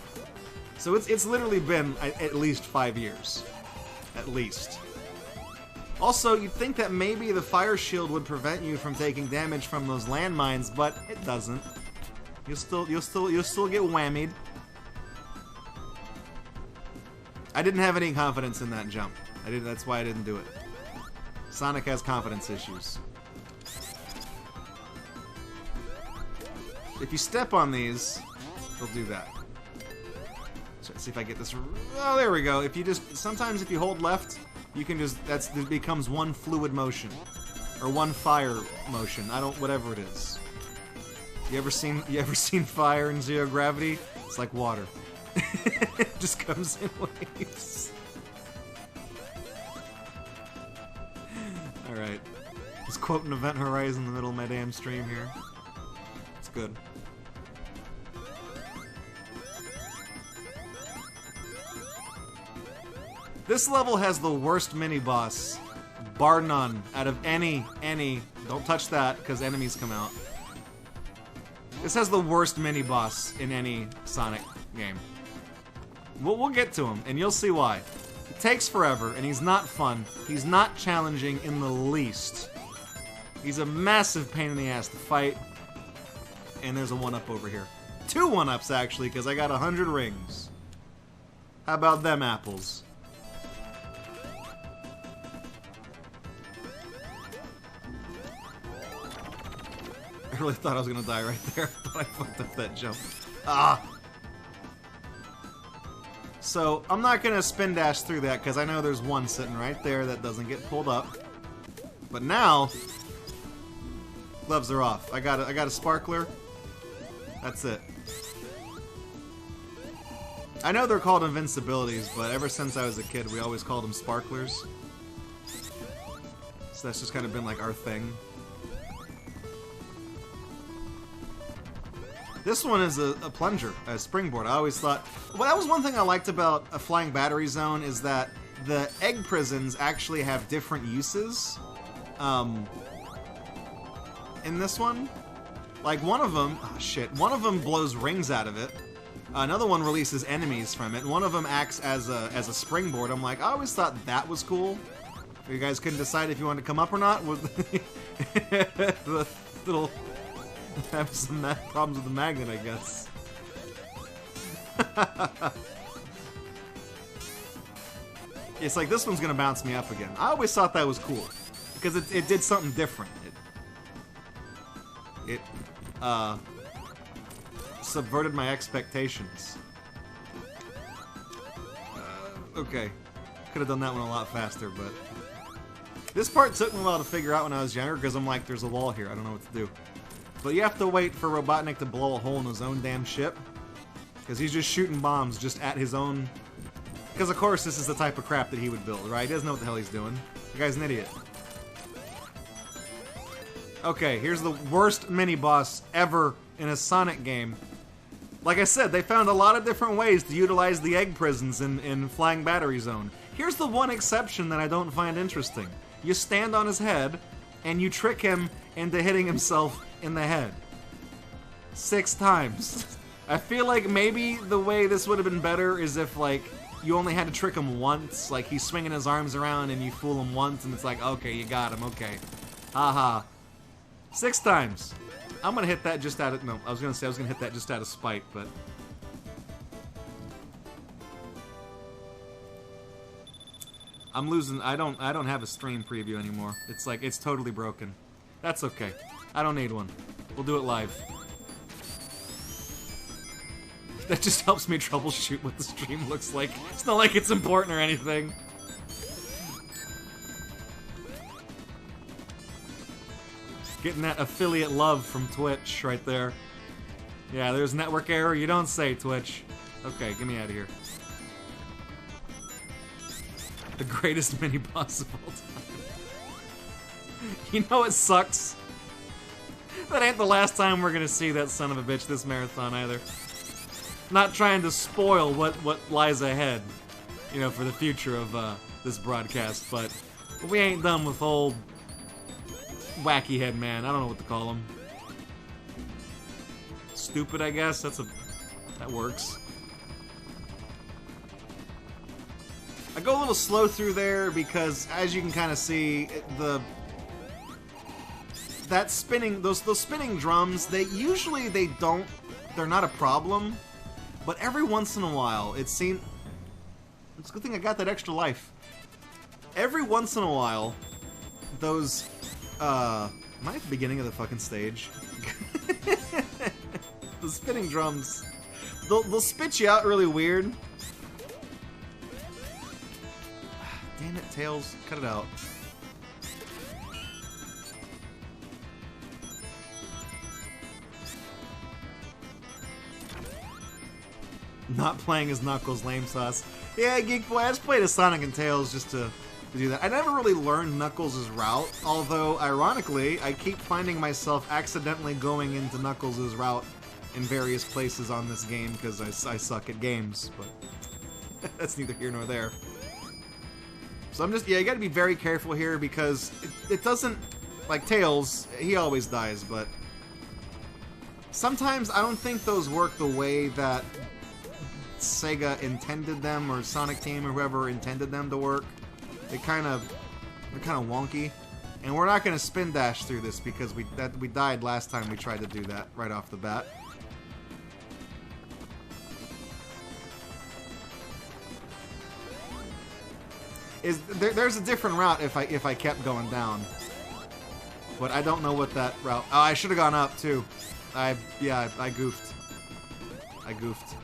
A: So it's literally been at least 5 years. At least. Also, you'd think that maybe the fire shield would prevent you from taking damage from those landmines, but it doesn't. You'll still get whammied. I didn't have any confidence in that jump. That's why I didn't do it. Sonic has confidence issues. If you step on these, they'll do that. Let's see if I get this. Oh, there we go. If you sometimes if you hold left, you can just, it becomes one fluid motion. Or one fire motion. Whatever it is. You ever seen fire in zero gravity? It's like water. It just comes in waves. Alright. Just quoting Event Horizon in the middle of my damn stream here. It's good. This level has the worst mini-boss, bar none, out of any, don't touch that, because enemies come out. This has the worst mini-boss in any Sonic game. We'll get to him, and you'll see why. It takes forever, and he's not fun. He's not challenging in the least. He's a massive pain in the ass to fight, and there's a 1-up over here. 2 1-ups, actually, because I got 100 rings. How about them apples? I really thought I was gonna die right there, but I fucked up that jump. Ah! So, I'm not gonna spin dash through that, because I know there's one sitting right there that doesn't get pulled up. But now, gloves are off. I got a sparkler. That's it. I know they're called invincibilities, but ever since I was a kid, we always called them sparklers. So that's just kind of been like our thing. This one is a plunger, a springboard. I always thought... Well, that was one thing I liked about a Flying Battery Zone, is that the egg prisons actually have different uses. In this one. Like, one of them... Oh, shit. One of them blows rings out of it. Another one releases enemies from it. One of them acts as a springboard. I'm like, I always thought that was cool. You guys couldn't decide if you wanted to come up or not. The little... have some problems with the magnet, I guess. It's like, this one's gonna bounce me up again. I always thought that was cool. Because it did something different. It subverted my expectations. Okay. Could have done that one a lot faster, but... This part took me a while to figure out when I was younger, because I'm like, there's a wall here, I don't know what to do. But you have to wait for Robotnik to blow a hole in his own damn ship. Because he's just shooting bombs just at his own... Because of course this is the type of crap that he would build, right? He doesn't know what the hell he's doing. The guy's an idiot. Okay, here's the worst mini-boss ever in a Sonic game. Like I said, they found a lot of different ways to utilize the egg prisons in Flying Battery Zone. Here's the one exception that I don't find interesting. You stand on his head, and you trick him into hitting himself in the head. 6 times. I feel like maybe the way this would have been better is if, like, you only had to trick him once. Like, he's swinging his arms around and you fool him once, and it's like, okay, you got him, okay. Haha. 6 times. I'm gonna hit that just out of... No, I was gonna say I was gonna hit that just out of spite, but... I'm losing... I don't have a stream preview anymore. It's like, it's totally broken. That's okay. I don't need one. We'll do it live. That just helps me troubleshoot what the stream looks like. It's not like it's important or anything. Getting that affiliate love from Twitch right there. Yeah, there's network error. You don't say, Twitch. Okay, get me out of here. The greatest mini-boss of all time. You know it sucks? That ain't the last time we're gonna see that son of a bitch this marathon either. Not trying to spoil what lies ahead, you know, for the future of this broadcast, but we ain't done with old Wacky Head Man. I don't know what to call him. Stupid, I guess. That works. I go a little slow through there because, as you can kind of see, those spinning drums, they're not a problem, but every once in a while, it's a good thing I got that extra life. Every once in a while, those, am I at the beginning of the fucking stage? The spinning drums, they'll spit you out really weird. Damn it, Tails, cut it out. Not playing as Knuckles, lame sauce. Yeah, Geek Boy, I just played as Sonic and Tails just to do that. I never really learned Knuckles' route, although, ironically, I keep finding myself accidentally going into Knuckles' route in various places on this game because I suck at games, but that's neither here nor there. So I'm just, yeah, you gotta be very careful here because it doesn't, like Tails, he always dies, but sometimes I don't think those work the way that Sega intended them, or Sonic Team, or whoever intended them to work. They're kind of wonky, and we're not gonna spin dash through this because we died last time we tried to do that right off the bat. There's a different route if I kept going down, but I don't know what that route. Oh, I should have gone up too. I goofed. I goofed.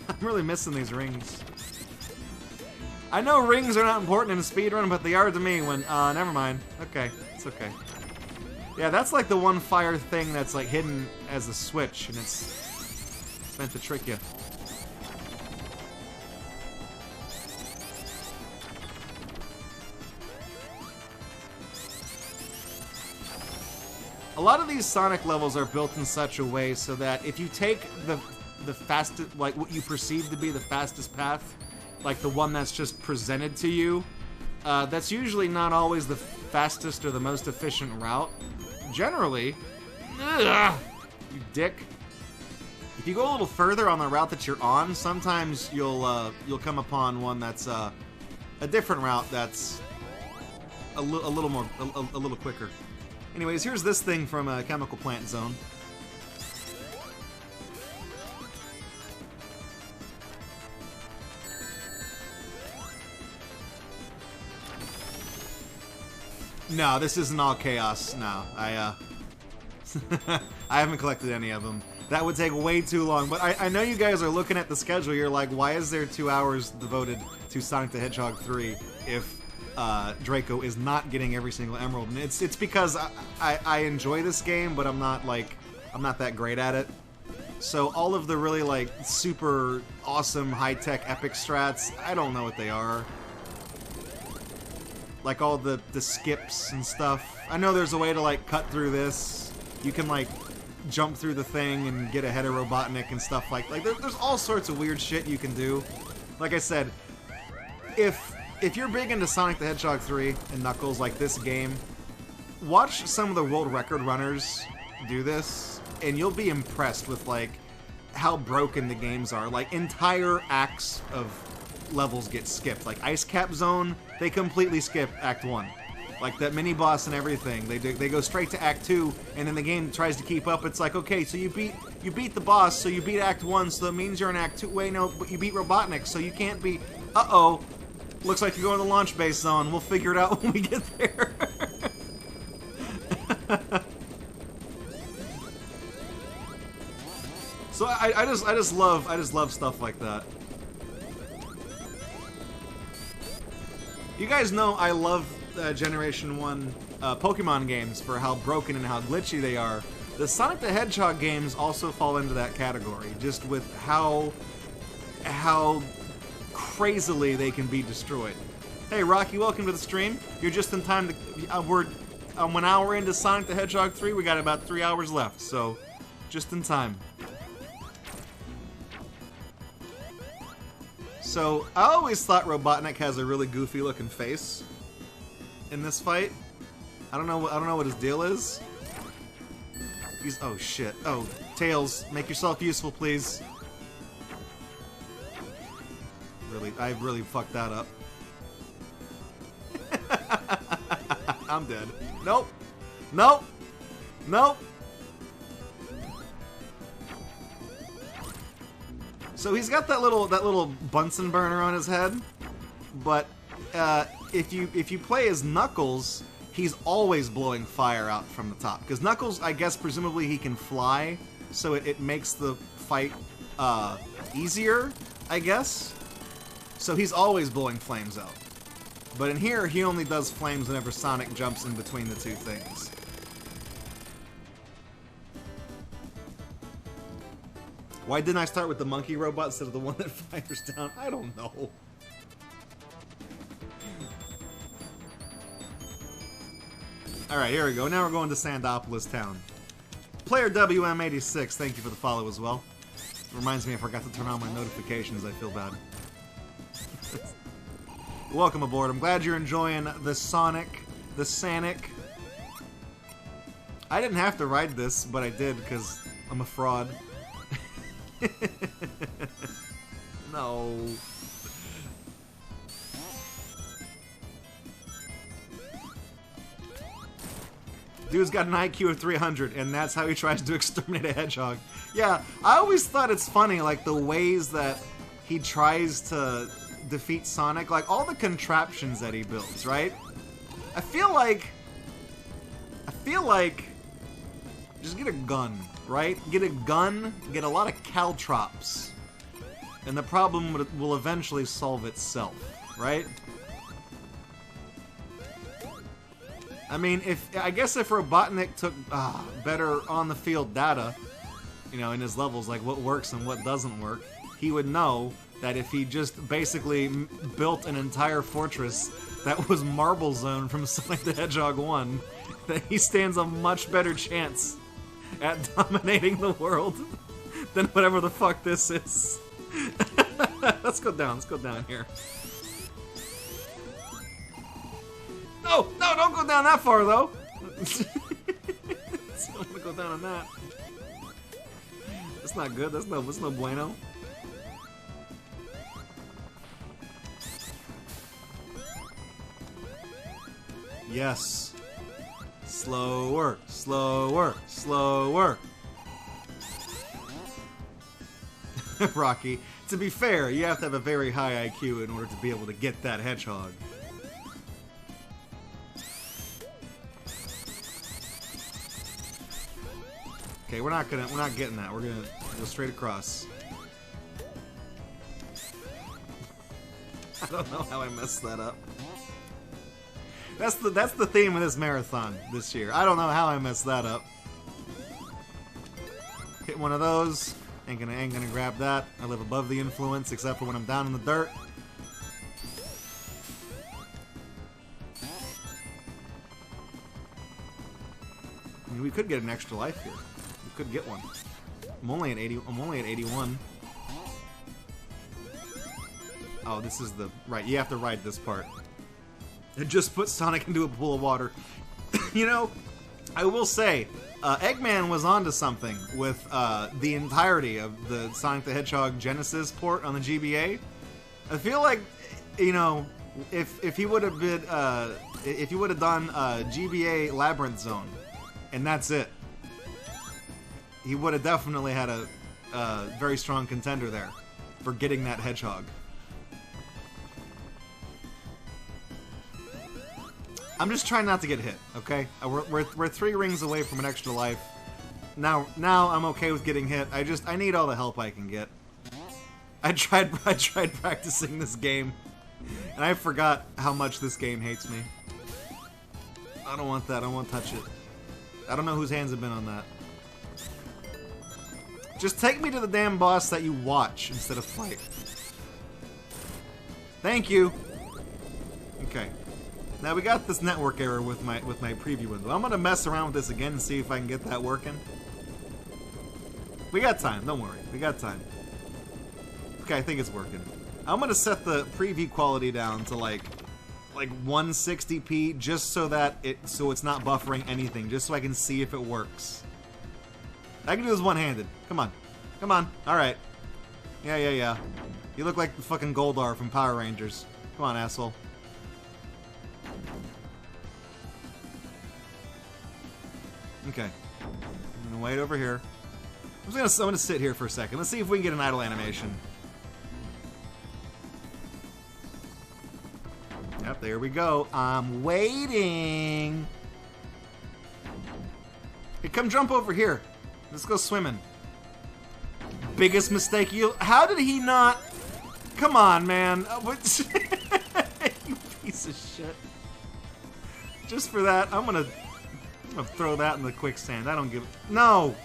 A: I'm really missing these rings. I know rings are not important in a speedrun, but they are to me when... never mind. Okay, it's okay. Yeah, that's like the one fire thing that's like hidden as a switch, and it's meant to trick you. A lot of these Sonic levels are built in such a way so that if you take the fastest, like what you perceive to be the fastest path, like the one that's just presented to you, that's usually not always the fastest or the most efficient route. Generally, you dick. If you go a little further on the route that you're on, sometimes you'll come upon one that's a different route that's a little quicker. Anyways, here's this thing from Chemical Plant Zone. No, this isn't all chaos. No, I haven't collected any of them. That would take way too long. But I know you guys are looking at the schedule. You're like, why is there 2 hours devoted to Sonic the Hedgehog 3 if Draco is not getting every single emerald? And it's because I enjoy this game, but I'm not that great at it. So all of the really like super awesome high-tech epic strats, I don't know what they are. Like all the skips and stuff. I know there's a way to like cut through this. You can like jump through the thing and get ahead of Robotnik and stuff like there's all sorts of weird shit you can do. Like I said, if you're big into Sonic the Hedgehog 3 and Knuckles, like this game, watch some of the world record runners do this, and you'll be impressed with like how broken the games are. Like entire acts of levels get skipped. Like Ice Cap Zone, they completely skip Act 1. Like that mini boss and everything, they go straight to Act 2, and then the game tries to keep up. It's like, okay, so you beat the boss, so you beat Act 1, so that means you're in Act 2. Wait, no, but you beat Robotnik, so you can't be. Uh-oh, looks like you're going to the launch base zone. We'll figure it out when we get there. So I just love stuff like that. You guys know I love Generation 1 Pokemon games for how broken and how glitchy they are. The Sonic the Hedgehog games also fall into that category, just with how crazily they can be destroyed. Hey Rocky, welcome to the stream. You're just in time to... we're 1 hour into Sonic the Hedgehog 3, we got about 3 hours left, so just in time. So, I always thought Robotnik has a really goofy looking face in this fight. I don't know what his deal is. He's, oh shit. Oh, Tails, make yourself useful, please. Really, I really fucked that up. I'm dead. Nope. Nope. Nope. So he's got that little Bunsen burner on his head, but if you play as Knuckles, he's always blowing fire out from the top. Because Knuckles, I guess, presumably he can fly, so it makes the fight easier, I guess. So he's always blowing flames out. But in here, he only does flames whenever Sonic jumps in between the two things. Why didn't I start with the monkey robot instead of the one that fires down? I don't know. Alright, here we go. Now we're going to Sandopolis Town. Player WM86, thank you for the follow as well. Reminds me I forgot to turn on my notifications. I feel bad. Welcome aboard. I'm glad you're enjoying the Sonic. I didn't have to ride this, but I did because I'm a fraud. No. Dude's got an IQ of 300, and that's how he tries to exterminate a hedgehog. Yeah, I always thought it's funny, like, the ways that he tries to defeat Sonic, like, all the contraptions that he builds, right? I feel like... just get a gun, right? Get a gun, get a lot of caltrops, and the problem will eventually solve itself, right? I mean, I guess if Robotnik took better on-the-field data, you know, in his levels, like what works and what doesn't work, he would know that if he just basically built an entire fortress that was Marble Zone from Sonic the Hedgehog 1, that he stands a much better chance at dominating the world than whatever the fuck this is. Let's go down here. No, don't go down that far though. I don't want to go down on that. That's not good. That's no bueno. Yes. Slower, slower, slower. Rocky, to be fair, you have to have a very high IQ in order to be able to get that hedgehog. Okay, we're not getting that. We're gonna go straight across. I don't know how I messed that up. That's the theme of this marathon this year. I don't know how I messed that up. Hit one of those. Ain't gonna grab that. I live above the influence, except for when I'm down in the dirt. I mean, we could get an extra life here. We could get one. I'm only at 80. I'm only at 81. Oh, this is the right. You have to ride this part. It just puts Sonic into a pool of water. You know, I will say, Eggman was onto something with the entirety of the Sonic the Hedgehog Genesis port on the GBA. I feel like, you know, if he would have been, if he would have done GBA Labyrinth Zone, and that's it, he would have definitely had a very strong contender there for getting that hedgehog. I'm just trying not to get hit, okay? We're 3 rings away from an extra life. Now I'm okay with getting hit. I need all the help I can get. I tried practicing this game, and I forgot how much this game hates me. I don't want that. I don't want to touch it. I don't know whose hands have been on that. Just take me to the damn boss that you watch instead of fight. Thank you. Okay. Now we got this network error with my preview window. I'm gonna mess around with this again and see if I can get that working. We got time, don't worry. We got time. Okay, I think it's working. I'm gonna set the preview quality down to like 160p just so that it's not buffering anything, just so I can see if it works. I can do this one-handed. Come on. Come on. Alright. Yeah. You look like the fucking Goldar from Power Rangers. Come on, asshole. Okay. I'm gonna wait over here. I'm gonna sit here for a second. Let's see if we can get an idle animation. Yep, there we go. I'm waiting. Hey, come jump over here. Let's go swimming. Biggest mistake you... How did he not... Come on, man. What... You piece of shit. Just for that, I'm gonna throw that in the quicksand. I don't give... No!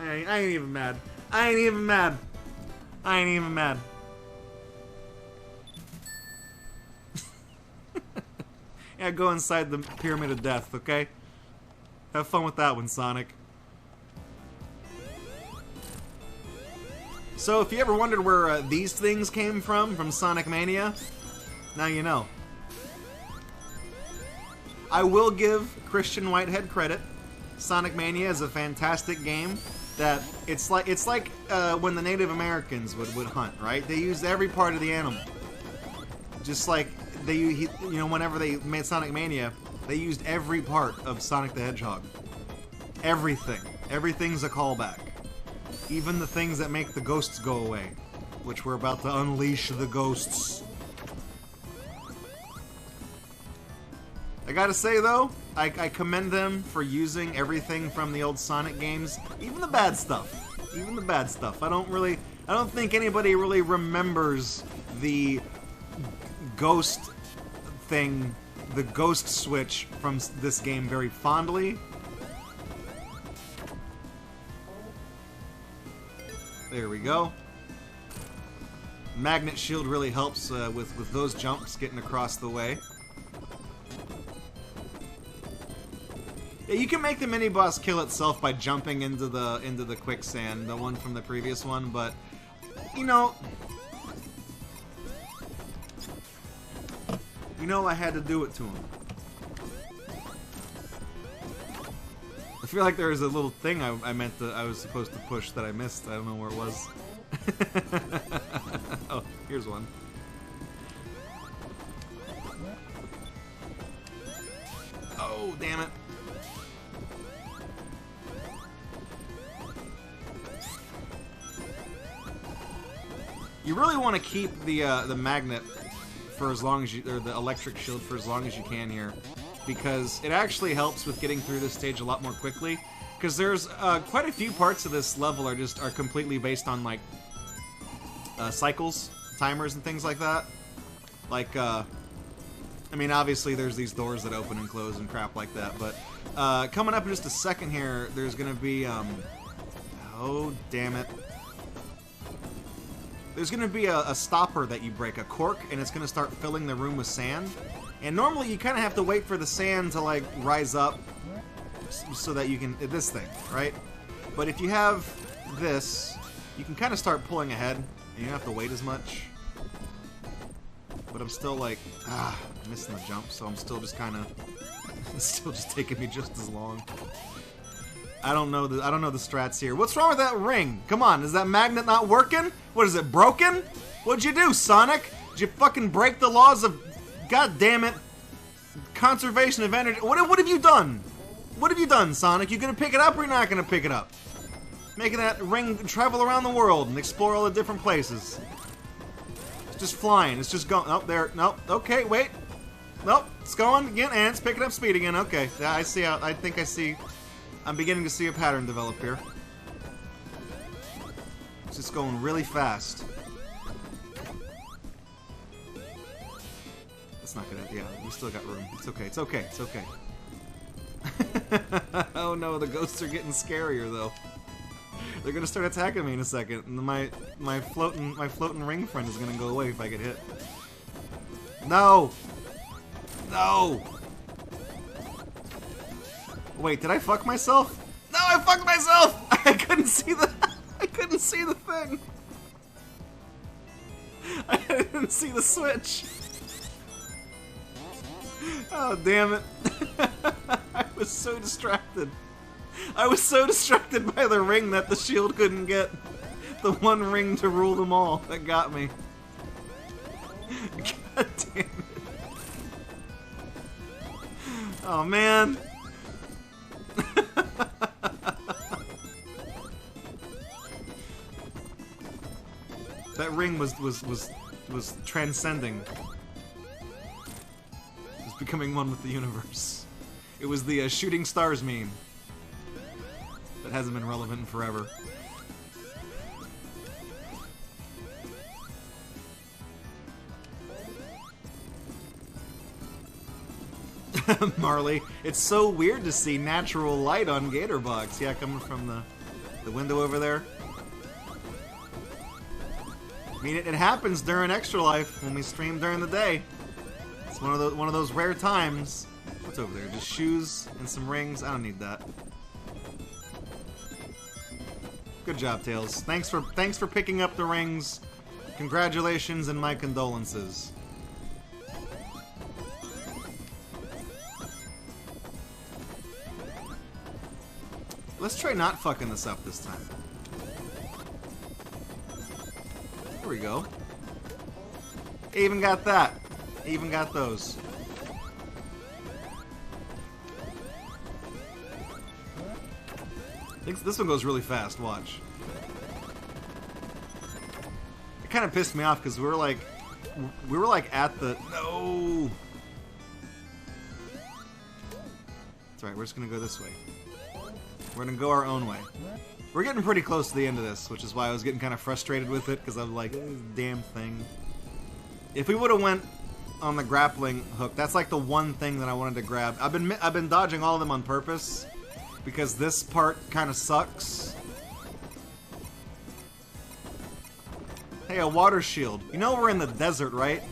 A: I ain't even mad. I ain't even mad. I ain't even mad. Yeah, go inside the Pyramid of Death, okay? Have fun with that one, Sonic. So, if you ever wondered where these things came from Sonic Mania, now you know. I will give Christian Whitehead credit. Sonic Mania is a fantastic game. That it's like when the Native Americans would hunt, right? They used every part of the animal. Just like whenever they made Sonic Mania, they used every part of Sonic the Hedgehog. Everything. Everything's a callback. Even the things that make the ghosts go away, which we're about to unleash the ghosts. I gotta say though, I commend them for using everything from the old Sonic games, even the bad stuff. Even the bad stuff. I don't think anybody really remembers the ghost thing, the ghost switch from this game very fondly. There we go. Magnet shield really helps with those jumps getting across the way. Yeah, you can make the mini boss kill itself by jumping into the quicksand, the one from the previous one, but you know, I had to do it to him. I feel like there was a little thing I was supposed to push that I missed. I don't know where it was. Oh, here's one. Oh, damn it. You really want to keep the magnet for as long as you, or the electric shield for as long as you can here, because it actually helps with getting through this stage a lot more quickly. Because there's quite a few parts of this level are completely based on like cycles, timers, and things like that. Like, I mean, obviously there's these doors that open and close and crap like that. But coming up in just a second here, there's gonna be oh damn it. There's going to be a stopper that you break, a cork, and it's going to start filling the room with sand. And normally you kind of have to wait for the sand to, like, rise up so that you can... this thing, right? But if you have this, you can kind of start pulling ahead, and you don't have to wait as much. But I'm still, like, missing the jump, so I'm still just kind of... it's still just taking me just as long. I don't know the strats here. What's wrong with that ring? Come on, is that magnet not working? What is it, broken? What'd you do, Sonic? Did you fucking break the laws of, god damn it, conservation of energy? What have you done? What have you done, Sonic? You gonna pick it up or you're not gonna pick it up? Making that ring travel around the world and explore all the different places. It's just flying. It's just going. Oh, there. Nope. Okay, wait. Nope. It's going again, and it's picking up speed again. Okay. Yeah, I see. I think I see. I'm beginning to see a pattern develop here. It's just going really fast. It's not gonna... yeah, we still got room. It's okay, it's okay, it's okay. Oh no, the ghosts are getting scarier though. They're gonna start attacking me in a second, and my floating ring friend is gonna go away if I get hit. No! No! Wait, did I fuck myself? No, I fucked myself! I couldn't see the... I couldn't see the thing. I didn't see the switch. Oh, damn it. I was so distracted. I was so distracted by the ring that the shield couldn't get the one ring to rule them all. That got me. God damn it. Oh, man. That ring was transcending. It was becoming one with the universe. It was the shooting stars meme that hasn't been relevant in forever. Marley, it's so weird to see natural light on Gatorbox. Yeah, coming from the window over there. I mean, it happens during Extra Life when we stream during the day. It's one of those rare times. What's over there? Just shoes and some rings. I don't need that. Good job, Tails. Thanks for picking up the rings. Congratulations and my condolences. Let's try not fucking this up this time. There we go. Even got that. Even got those. This one goes really fast, watch. It kind of pissed me off because we were like at the... No! That's right, we're just gonna go this way. We're gonna go our own way. We're getting pretty close to the end of this, which is why I was getting kind of frustrated with it, because I'm like, this damn thing. If we would have went on the grappling hook, that's like the one thing that I wanted to grab. I've been dodging all of them on purpose, because this part kind of sucks. Hey, a water shield. You know we're in the desert, right?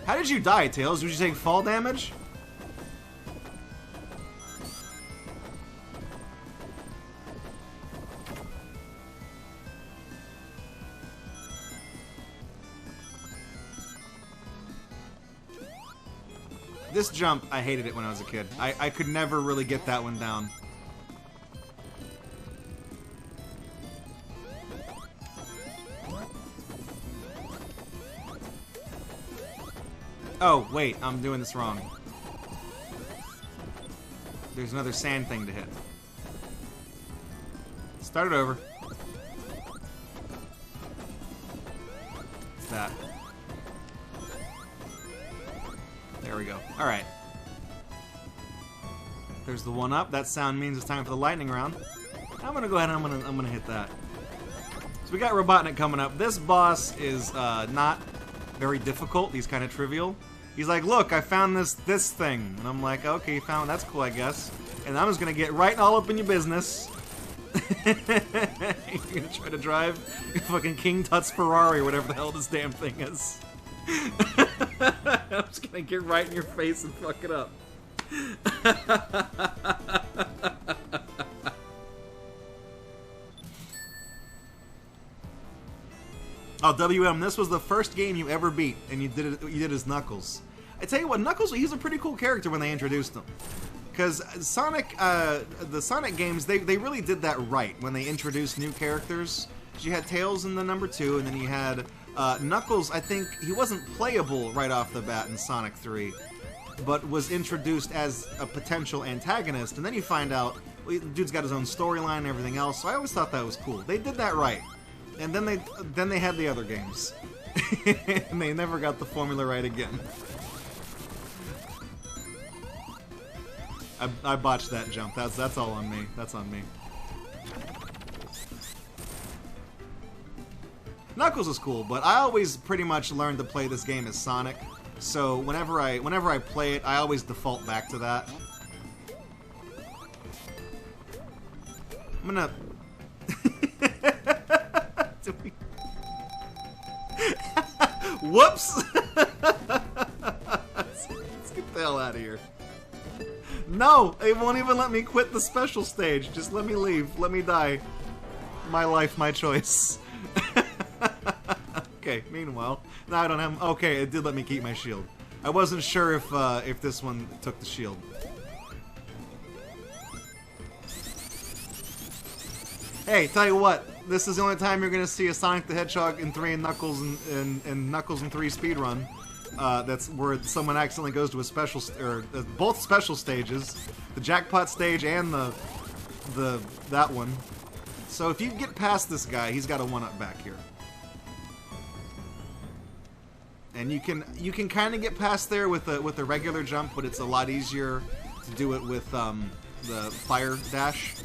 A: How did you die, Tails? Did you take fall damage? This jump, I hated it when I was a kid. I could never really get that one down. Oh, wait, I'm doing this wrong. There's another sand thing to hit. Start it over. that. There we go. Alright. There's the one up. That sound means it's time for the lightning round. I'm gonna go ahead and I'm gonna hit that. So we got Robotnik coming up. This boss is not very difficult. He's kind of trivial. He's like, look, I found this thing. And I'm like, okay, you found that's cool, I guess. And I'm just gonna get right all up in your business. You're gonna try to drive your fucking King Tut's Ferrari or whatever the hell this damn thing is. I'm just gonna get right in your face and fuck it up. Oh, WM, this was the first game you ever beat, and you did it. You did as Knuckles. I tell you what, Knuckles, he's a pretty cool character when they introduced him. Because Sonic, the Sonic games, they really did that right when they introduced new characters. You had Tails in the number 2, and then you had Knuckles. I think he wasn't playable right off the bat in Sonic 3, but was introduced as a potential antagonist. And then you find out, well, the dude's got his own storyline and everything else. So I always thought that was cool. They did that right. And then they had the other games, and they never got the formula right again. I botched that jump. That's all on me. That's on me. Knuckles is cool, but I always pretty much learned to play this game as Sonic. So whenever I play it, I always default back to that. I'm gonna. Whoops! Let's get the hell out of here. No! It won't even let me quit the special stage. Just let me leave. Let me die. My life, my choice. Okay, meanwhile. Now I don't have... Okay, it did let me keep my shield. I wasn't sure if this one took the shield. Hey, tell you what. This is the only time you're going to see a Sonic the Hedgehog in 3 and Knuckles and Knuckles in 3 speedrun. That's where someone accidentally goes to a special, both special stages, the jackpot stage and that one. So if you get past this guy, he's got a 1-up back here, and you can kind of get past there with a regular jump, but it's a lot easier to do it with the fire dash.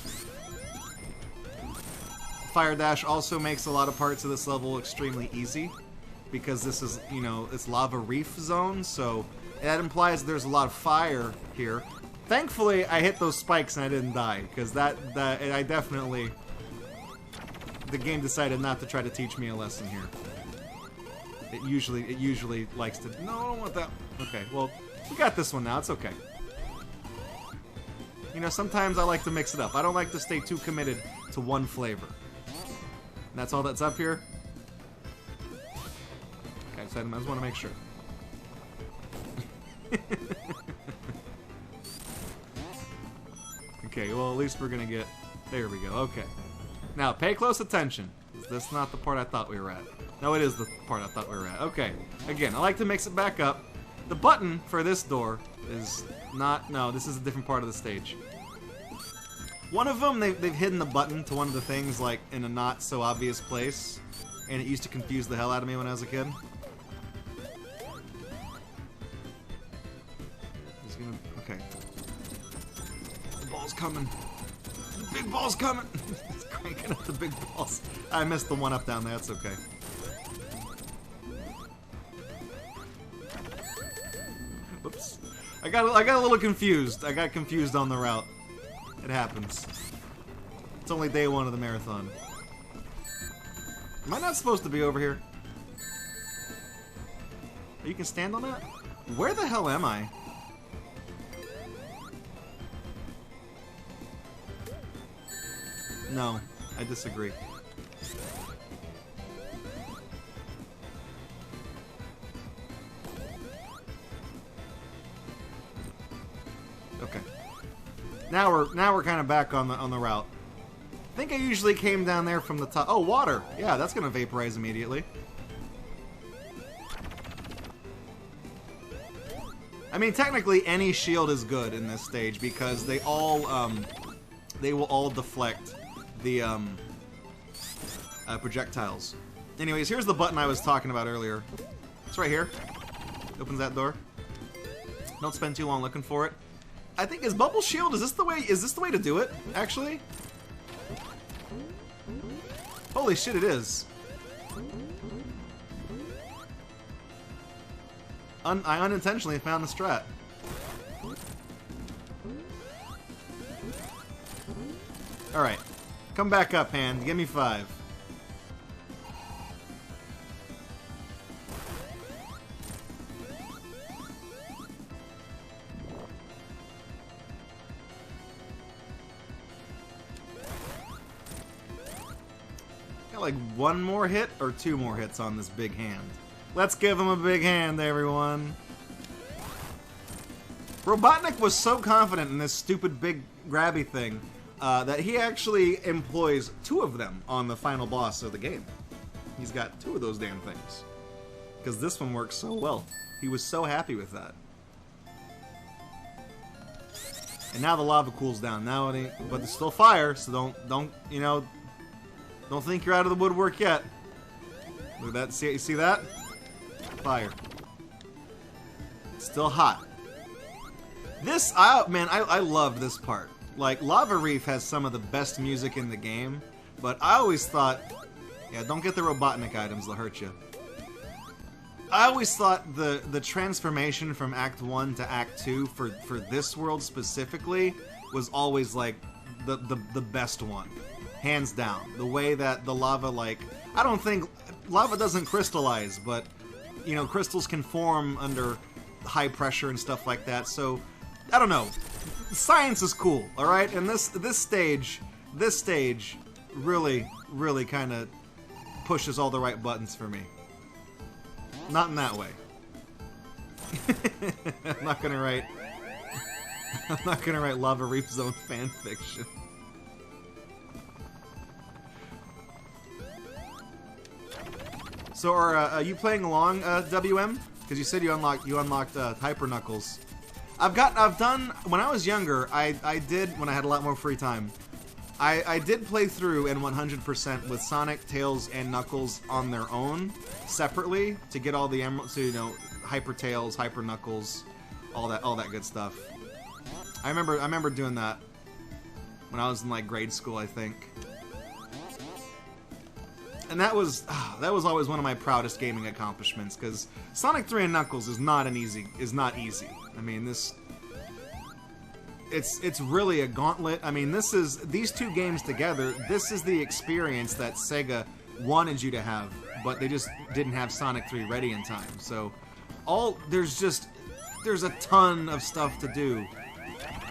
A: Fire Dash also makes a lot of parts of this level extremely easy, because this is, you know, it's lava reef zone, so that implies there's a lot of fire here. Thankfully, I hit those spikes and I didn't die, because I definitely... The game decided not to try to teach me a lesson here. It usually likes to... No, I don't want that. Okay, well, we got this one now, it's okay. You know, sometimes I like to mix it up. I don't like to stay too committed to one flavor. And that's all that's up here? Okay, so I just want to make sure. Okay, well, at least we're gonna get... There we go, okay. Now, pay close attention. Is this not the part I thought we were at? No, it is the part I thought we were at. Okay, again, I like to mix it back up. The button for this door is not... No, this is a different part of the stage. One of them, they've hidden the button to one of the things, like, in a not-so-obvious place. And it used to confuse the hell out of me when I was a kid. Okay. The ball's coming. The big ball's coming! It's cranking up the big balls. I missed the 1-up down there, that's okay. Whoops. I got a little confused. I got confused on the route. It happens. It's only day 1 of the marathon. Am I not supposed to be over here? You can stand on that? Where the hell am I? No, I disagree. Okay. Now we're kind of back on the route. I think I usually came down there from the top. Oh, water. Yeah, that's gonna vaporize immediately. I mean, technically any shield is good in this stage because they will all deflect the projectiles. Anyways, here's the button I was talking about earlier. It's right here. Opens that door. Don't spend too long looking for it. I think is Bubble Shield. Is this the way to do it? Actually, holy shit, it is. I unintentionally found the strat. All right, come back up, hand. Give me 5. Like 1 more hit or 2 more hits on this big hand. Let's give him a big hand, everyone. Robotnik was so confident in this stupid big grabby thing that he actually employs 2 of them on the final boss of the game. He's got 2 of those damn things. Because this one works so well. He was so happy with that. And now the lava cools down. Now it ain't, but there's still fire, so don't you know, don't think you're out of the woodwork yet. Look at that. You see that? Fire. Still hot. This, I loved this part. Like, Lava Reef has some of the best music in the game, but I always thought, yeah, don't get the Robotnik items, they'll hurt you. I always thought the transformation from Act 1 to Act 2 for this world specifically was always, like, the best one. Hands down. The way that the lava, like... I don't think... Lava doesn't crystallize, but, you know, crystals can form under high pressure and stuff like that, so... I don't know. Science is cool, alright? And this stage really, really kind of pushes all the right buttons for me. Not in that way. I'm not gonna write Lava Reef Zone fanfiction. So are you playing along, WM? Because you said you unlocked Hyper Knuckles. I've done when I was younger. I did when I had a lot more free time. I did play through and 100% with Sonic, Tails, and Knuckles on their own, separately, to get all the emeralds. So, you know, Hyper Tails, Hyper Knuckles, all that good stuff. I remember doing that when I was in like grade school, I think. And that was always one of my proudest gaming accomplishments, because Sonic 3 and Knuckles is not easy. I mean, it's really a gauntlet. I mean, these 2 games together, this is the experience that Sega wanted you to have, but they just didn't have Sonic 3 ready in time. So there's a ton of stuff to do,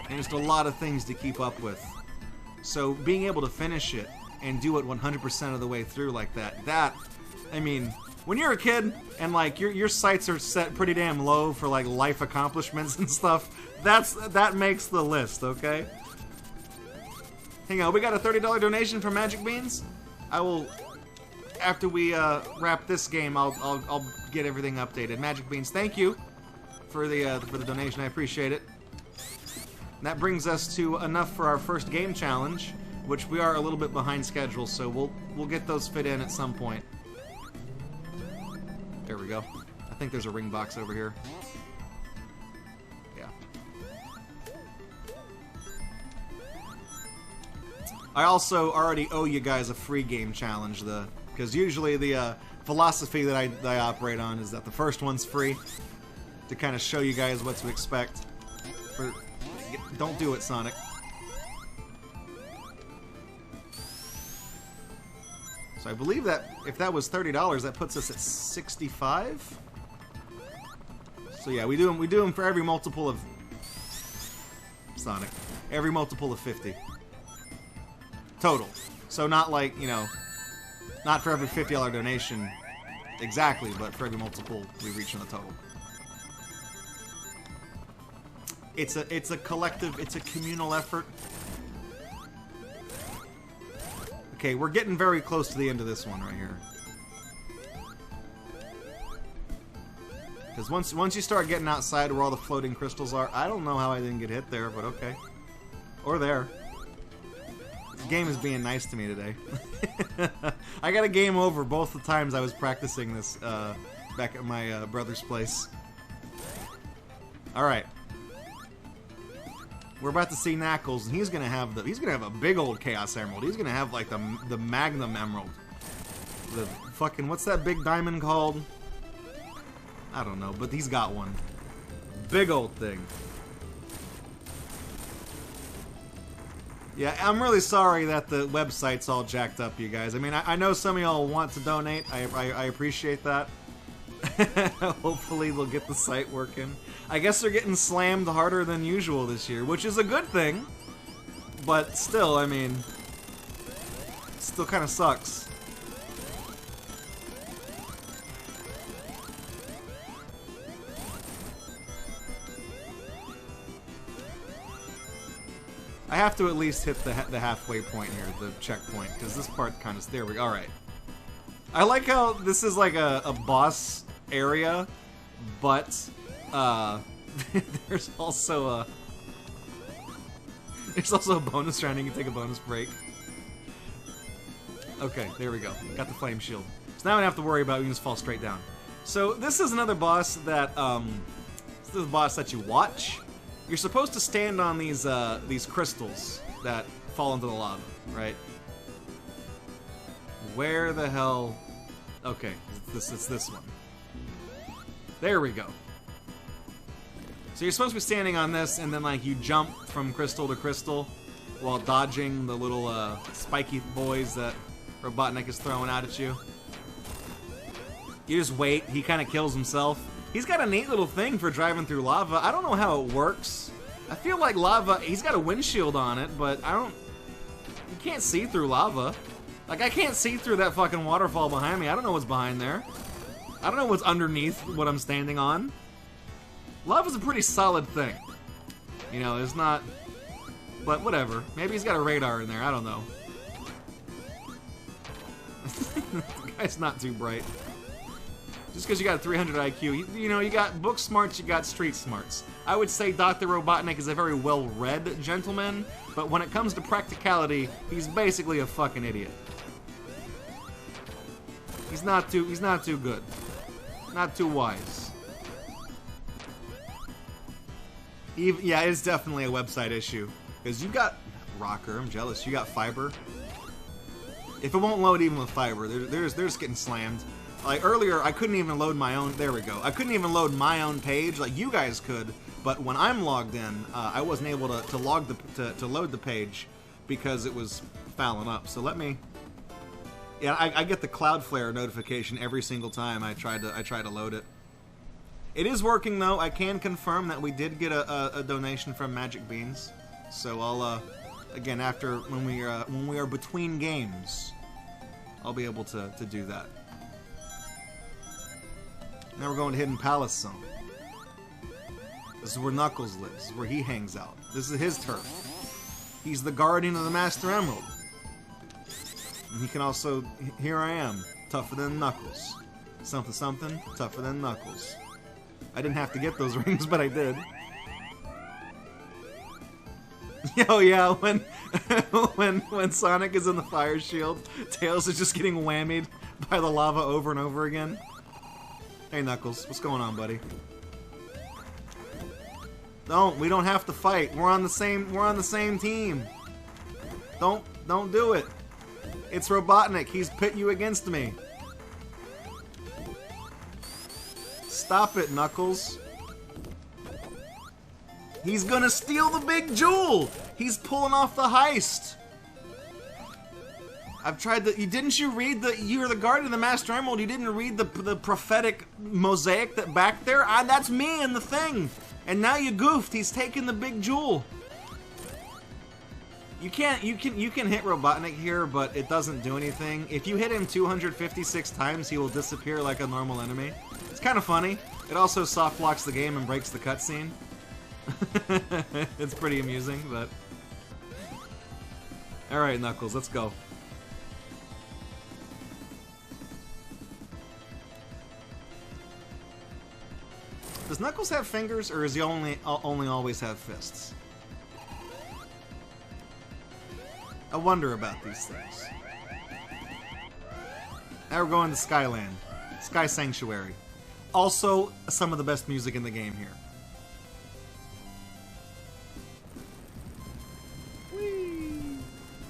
A: and just a lot of things to keep up with. So being able to finish it and do it 100% of the way through like that, I mean, when you're a kid and like your sights are set pretty damn low for like life accomplishments and stuff, that makes the list, okay? Hang on, we got a $30 donation from Magic Beans. I will, after we wrap this game, I'll get everything updated. Magic Beans, thank you for the donation. I appreciate it. And that brings us to enough for our first game challenge, which we are a little bit behind schedule, so we'll get those fit in at some point. There we go. I think there's a ring box over here. Yeah. I also already owe you guys a free game challenge, because usually the philosophy that I operate on is that the first one's free, to kind of show you guys what to expect. Don't do it, Sonic. So I believe that if that was $30, that puts us at 65. So yeah, we do them for every multiple of Sonic, every multiple of 50 total. So not like, you know, not for every $50 donation exactly, but for every multiple we reach in the total. It's a collective, it's a communal effort. Okay, we're getting very close to the end of this one right here. Because once you start getting outside where all the floating crystals are, I don't know how I didn't get hit there, but okay. Or there. game is being nice to me today. I got a game over both the times I was practicing this back at my brother's place. Alright. We're about to see Knuckles, and he's gonna have a big old Chaos Emerald. He's gonna have like the Magnum Emerald. The fucking, what's that big diamond called? I don't know, but he's got one. Big old thing. Yeah, I'm really sorry that the website's all jacked up, you guys. I mean, I know some of y'all want to donate. I appreciate that. Hopefully they'll get the site working. I guess they're getting slammed harder than usual this year, which is a good thing. But still, I mean, it still kind of sucks. I have to at least hit the halfway point here, the checkpoint, because this part kind of... There we go. Alright. I like how this is like a boss area, but there's also a bonus round. You can take a bonus break. Okay, there we go. Got the flame shield. So now I don't have to worry about it. We can just fall straight down. So this is another boss that this is a boss that you watch. You're supposed to stand on these crystals that fall into the lava, right? Where the hell? Okay, it's this one. There we go. So you're supposed to be standing on this, and then like you jump from crystal to crystal while dodging the little spiky boys that Robotnik is throwing out at you. You just wait. He kind of kills himself. He's got a neat little thing for driving through lava. I don't know how it works. I feel like lava... He's got a windshield on it, but I don't... You can't see through lava. Like, I can't see through that fucking waterfall behind me. I don't know what's behind there. I don't know what's underneath what I'm standing on. Lava's a pretty solid thing. You know, it's not... But whatever. Maybe he's got a radar in there. I don't know. The guy's not too bright. Just because you got a 300 IQ. You know, you got book smarts, you got street smarts. I would say Dr. Robotnik is a very well-read gentleman, but when it comes to practicality, he's basically a fucking idiot. He's not too good. Not too wise. Yeah, it's definitely a website issue. Because you got... Rocker, I'm jealous. You got fiber. If it won't load even with fiber, they're just getting slammed. Like earlier, I couldn't even load my own... There we go. I couldn't even load my own page like you guys could, but when I'm logged in, I wasn't able to load the page because it was fouling up. So let me... Yeah, I get the Cloudflare notification every single time I try to load it. It is working though. I can confirm that we did get a donation from Magic Beans. So I'll again after when we are between games, I'll be able to do that. Now we're going to Hidden Palace Zone. This is where Knuckles lives. This is where he hangs out. This is his turf. He's the guardian of the Master Emerald. And he can also... Here I am. Tougher than Knuckles. Something something. Tougher than Knuckles. I didn't have to get those rings, but I did. Oh yeah, when Sonic is in the fire shield, Tails is just getting whammied by the lava over and over again. Hey Knuckles, what's going on, buddy? We don't have to fight. We're on the same team. Don't do it. It's Robotnik. He's pit you against me. Stop it, Knuckles. He's gonna steal the big jewel. He's pulling off the heist. I've tried the... Didn't you read the... You're the guardian of the Master Emerald. You didn't read the prophetic mosaic that back there? That's me in the thing. And now you goofed. He's taking the big jewel. You can hit Robotnik here, but it doesn't do anything. If you hit him 256 times, he will disappear like a normal enemy. It's kind of funny. It also soft locks the game and breaks the cutscene. It's pretty amusing, but... Alright, Knuckles, let's go. Does Knuckles have fingers, or is he only always have fists? I wonder about these things. Now we're going to Skyland. Sky Sanctuary. Also, some of the best music in the game here. Whee!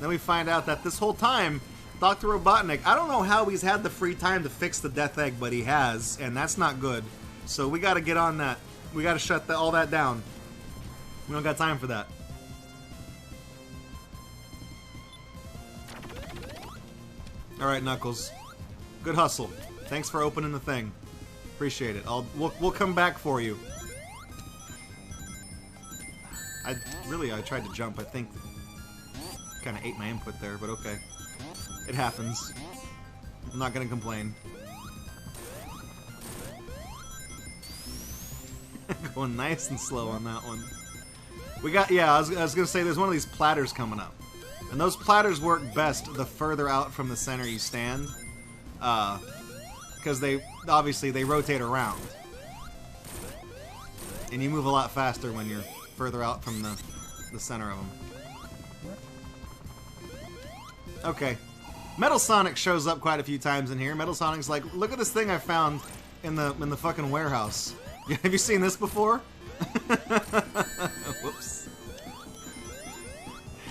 A: Then we find out that this whole time, Dr. Robotnik, I don't know how he's had the free time to fix the Death Egg, but he has, and that's not good. So we gotta get on that. We gotta shut all that down. We don't got time for that. Alright, Knuckles. Good hustle. Thanks for opening the thing. Appreciate it. We'll come back for you. I tried to jump. I think kind of ate my input there, but okay. It happens. I'm not gonna complain. Going nice and slow on that one. We got, yeah, I was gonna say there's one of these platters coming up. And those platters work best the further out from the center you stand. Because they rotate around. And you move a lot faster when you're further out from the center of them. Okay. Metal Sonic shows up quite a few times in here. Metal Sonic's like, look at this thing I found in the fucking warehouse. Have you seen this before? Whoops.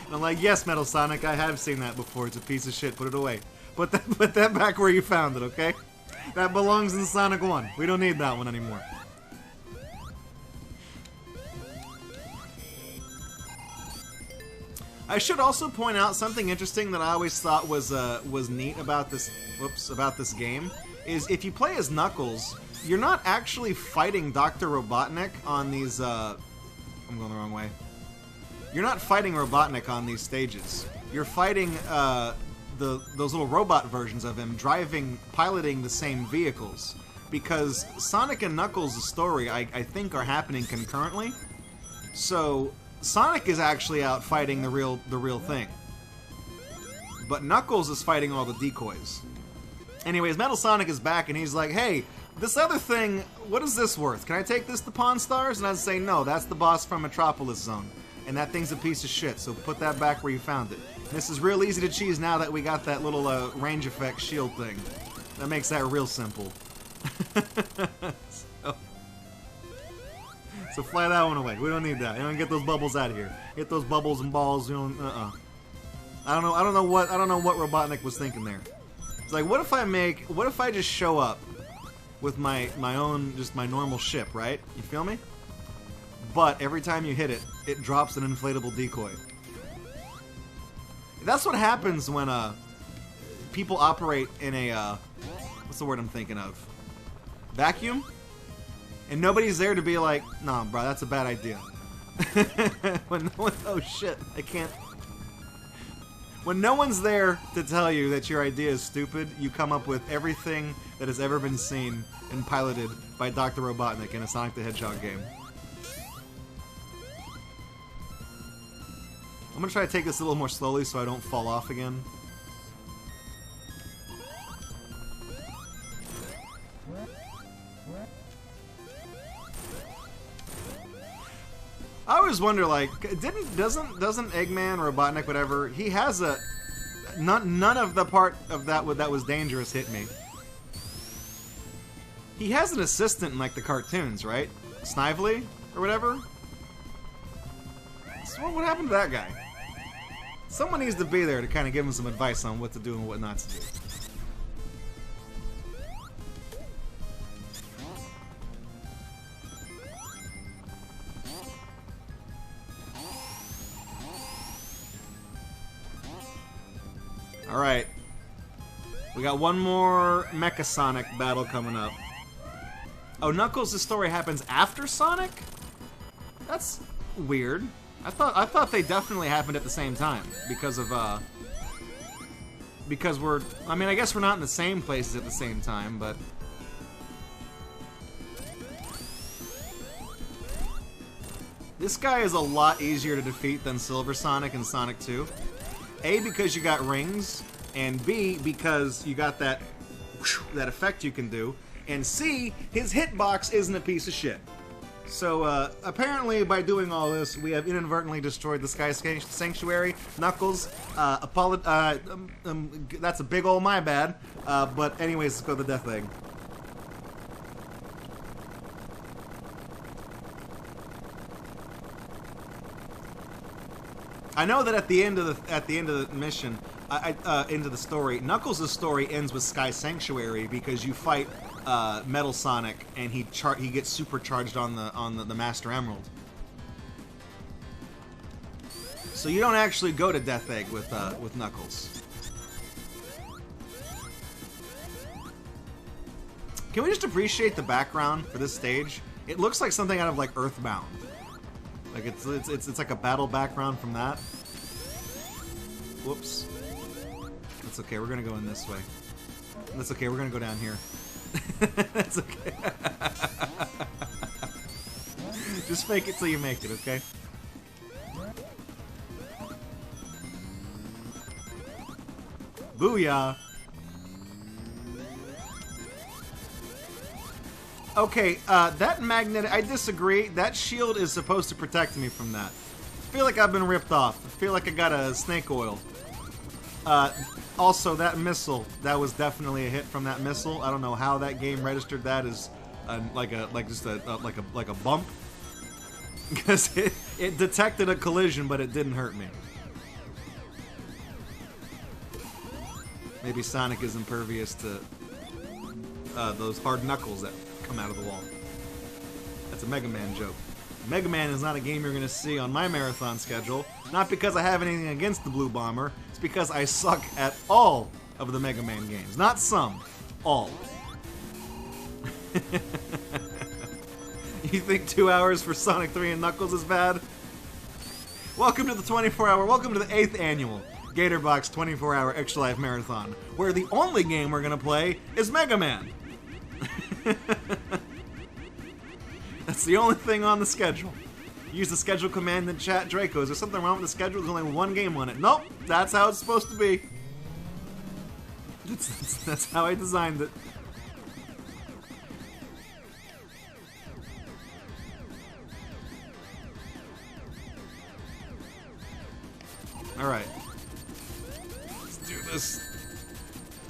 A: And I'm like, yes, Metal Sonic, I have seen that before. It's a piece of shit. Put it away. Put that back where you found it, okay? That belongs in Sonic 1. We don't need that one anymore. I should also point out something interesting that I always thought was neat about this. Whoops, about this game is if you play as Knuckles, you're not actually fighting Dr. Robotnik on these. I'm going the wrong way. You're not fighting Robotnik on these stages. You're fighting those little robot versions of him, piloting the same vehicles. Because Sonic and Knuckles' story, I think, are happening concurrently. So Sonic is actually out fighting the real thing, but Knuckles is fighting all the decoys. Anyways, Metal Sonic is back, and he's like, "Hey, this other thing, what is this worth? Can I take this to Pawn Stars?" And I'd say, "No, that's the boss from Metropolis Zone, and that thing's a piece of shit. So put that back where you found it." And this is real easy to cheese now that we got that little range effect shield thing. That makes that real simple. So fly that one away. We don't need that. You don't get those bubbles out of here. Get those bubbles and balls. You don't. I don't know what Robotnik was thinking there. It's like, what if I just show up with my own, just my normal ship, right? You feel me? But every time you hit it, it drops an inflatable decoy. That's what happens when people operate in a what's the word I'm thinking of? Vacuum? And nobody's there to be like, nah, bro, that's a bad idea. When no one, oh shit, I can't. When no one's there to tell you that your idea is stupid, you come up with everything that has ever been seen and piloted by Dr. Robotnik in a Sonic the Hedgehog game. I'm gonna try to take this a little more slowly so I don't fall off again. I always wonder, like, doesn't Eggman, Robotnik, whatever, he has a none of the part of that was dangerous hit me. He has an assistant in like the cartoons, right? Snively or whatever. So what happened to that guy? Someone needs to be there to kind of give him some advice on what to do and what not to do. Alright. We got one more Mecha Sonic battle coming up. Oh, Knuckles' story happens after Sonic? That's weird. I thought they definitely happened at the same time because we're, I mean, I guess we're not in the same places at the same time, but this guy is a lot easier to defeat than Silver Sonic and Sonic 2. A, because you got rings, and B, because you got that effect you can do, and C, his hitbox isn't a piece of shit. So, apparently by doing all this, we have inadvertently destroyed the Sky Sanctuary. Knuckles, that's a big ol' my bad. But anyways, let's go to the death egg. I know that at the end of the mission, into the story, Knuckles' story ends with Sky Sanctuary because you fight Metal Sonic and he gets supercharged on the Master Emerald. So you don't actually go to Death Egg with Knuckles. Can we just appreciate the background for this stage? It looks like something out of like Earthbound. Like it's like a battle background from that. Whoops. That's okay, we're gonna go in this way. That's okay, we're gonna go down here. That's okay. Just fake it till you make it, okay? Booyah! Okay, that magnet, I disagree. That shield is supposed to protect me from that. I feel like I've been ripped off. I feel like I got a snake oil. Also, that missile, that was definitely a hit from that missile. I don't know how that game registered that as like a bump. Because it detected a collision, but it didn't hurt me. Maybe Sonic is impervious to those hard knuckles that come out of the wall. That's a Mega Man joke. Mega Man is not a game you're going to see on my marathon schedule. Not because I have anything against the Blue Bomber. It's because I suck at all of the Mega Man games. Not some. All. You think 2 hours for Sonic 3 and Knuckles is bad? Welcome to the 24-hour, welcome to the 8th annual Gatorbox 24-hour Extra Life Marathon, where the only game we're going to play is Mega Man. That's the only thing on the schedule. Use the schedule command in chat. Draco, is there something wrong with the schedule? There's only one game on it. Nope, that's how it's supposed to be. That's how I designed it. Alright. Let's do this.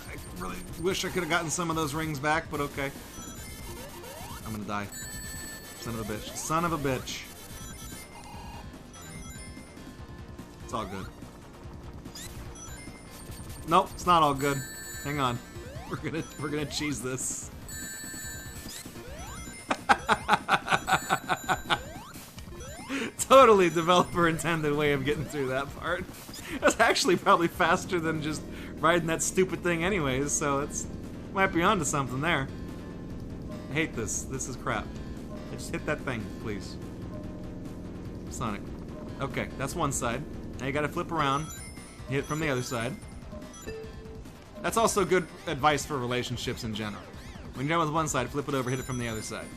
A: I really wish I could have gotten some of those rings back, but okay. I'm gonna die. Son of a bitch. Son of a bitch. It's all good. Nope, it's not all good. Hang on. We're gonna cheese this. Totally developer intended way of getting through that part. That's actually probably faster than just riding that stupid thing anyways, so it's might be onto something there. I hate this. This is crap. Just hit that thing, please. Sonic. Okay, that's one side. Now you gotta flip around, hit from the other side. That's also good advice for relationships in general. When you're done with one side, flip it over, hit it from the other side.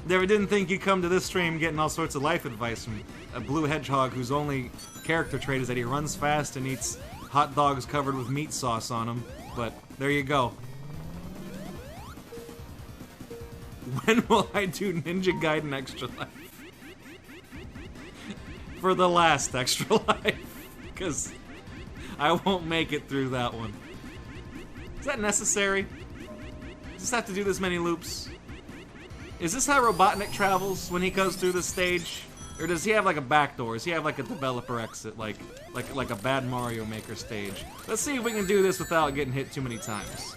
A: Never didn't think you'd come to this stream getting all sorts of life advice from a blue hedgehog whose only character trait is that he runs fast and eats hot dogs covered with meat sauce on them. But there you go. When will I do Ninja Gaiden Extra Life? For the last Extra Life. Because I won't make it through that one. Is that necessary? Does this have to do this many loops? Is this how Robotnik travels when he goes through the stage? Or does he have like a backdoor? Does he have like a developer exit, like a bad Mario Maker stage? Let's see if we can do this without getting hit too many times.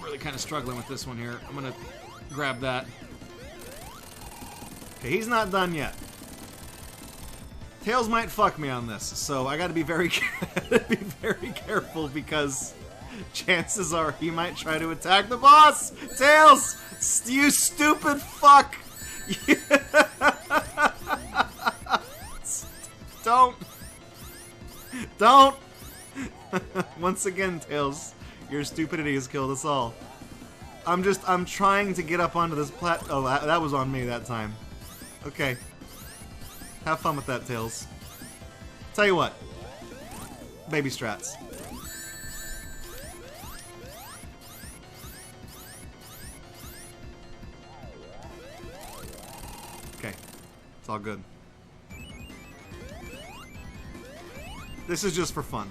A: Really kind of struggling with this one here. I'm gonna grab that. Okay, he's not done yet. Tails might fuck me on this, so I gotta be very careful because chances are he might try to attack the boss! Tails! You stupid fuck! Don't! Don't! Once again, Tails, your stupidity has killed us all. I'm trying to get up onto this oh, that was on me that time. Okay. Have fun with that, Tails. Tell you what. Baby strats. It's all good. This is just for fun.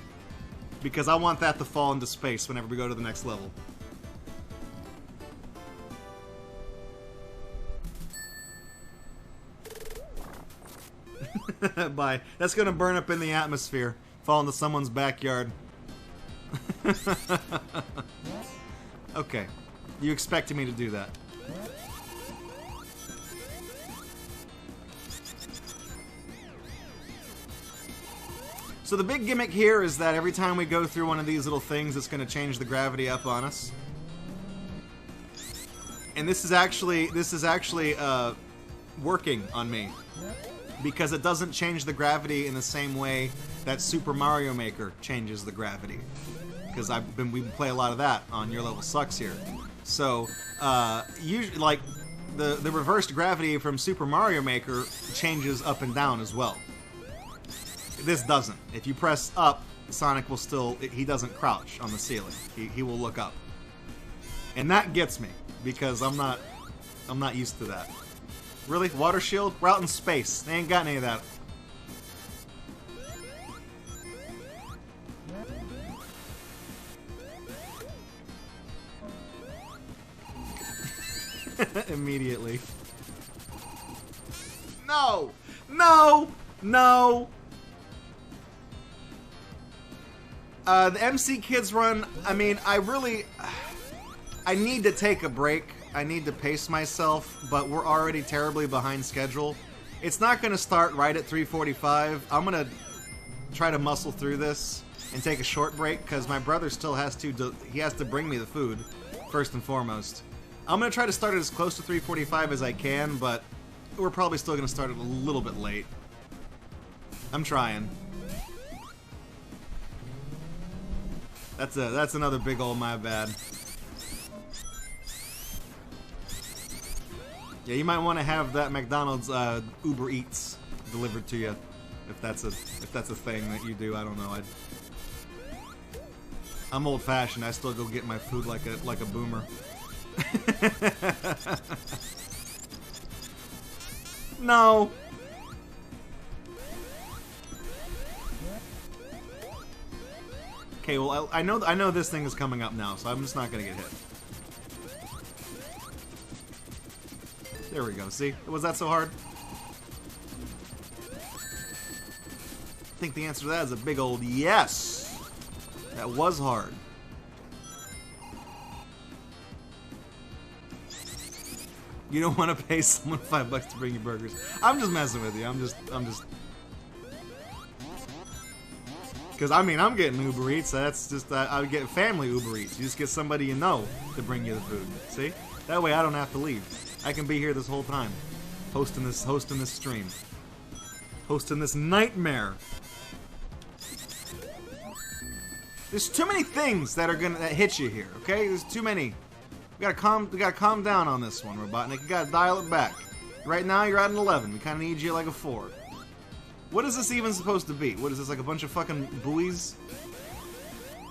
A: Because I want that to fall into space whenever we go to the next level. Bye. That's gonna burn up in the atmosphere. Fall into someone's backyard. Okay. You expected me to do that. So the big gimmick here is that every time we go through one of these little things, it's going to change the gravity up on us. And this is actually working on me. Because it doesn't change the gravity in the same way that Super Mario Maker changes the gravity. Because we play a lot of that on Your Level Sucks here. So, usually, like, the reversed gravity from Super Mario Maker changes up and down as well. This doesn't. If you press up, Sonic will still... He doesn't crouch on the ceiling. He will look up. And that gets me, because I'm not used to that. Really? Water shield? We're out in space. They ain't got any of that. Immediately. No! No! No! The MC Kids run, I mean, I need to take a break. I need to pace myself, but we're already terribly behind schedule. It's not going to start right at 3:45. I'm going to try to muscle through this and take a short break, because my brother still has to, he has to bring me the food, first and foremost. I'm going to try to start it as close to 3:45 as I can, but we're probably still going to start it a little bit late. I'm trying. That's another big ol' my bad. Yeah, you might want to have that McDonald's Uber Eats delivered to you, if that's a thing that you do. I don't know. I'm old-fashioned. I still go get my food like a boomer. No. Okay, well, I know this thing is coming up now, so I'm just not gonna get hit. There we go. See? Was that so hard? I think the answer to that is a big old yes. That was hard. You don't want to pay someone $5 to bring you burgers. I'm just messing with you. I'm just. Because, I mean, I'm getting Uber Eats. That's just, I would get family Uber Eats. You just get somebody you know to bring you the food. See? That way I don't have to leave. I can be here this whole time. Hosting this stream. Hosting this nightmare. There's too many things that hit you here, okay? There's too many. We gotta calm down on this one, Robotnik. You gotta dial it back. Right now you're at an 11. We kinda need you like a 4. What is this even supposed to be? What is this, like a bunch of fucking buoys?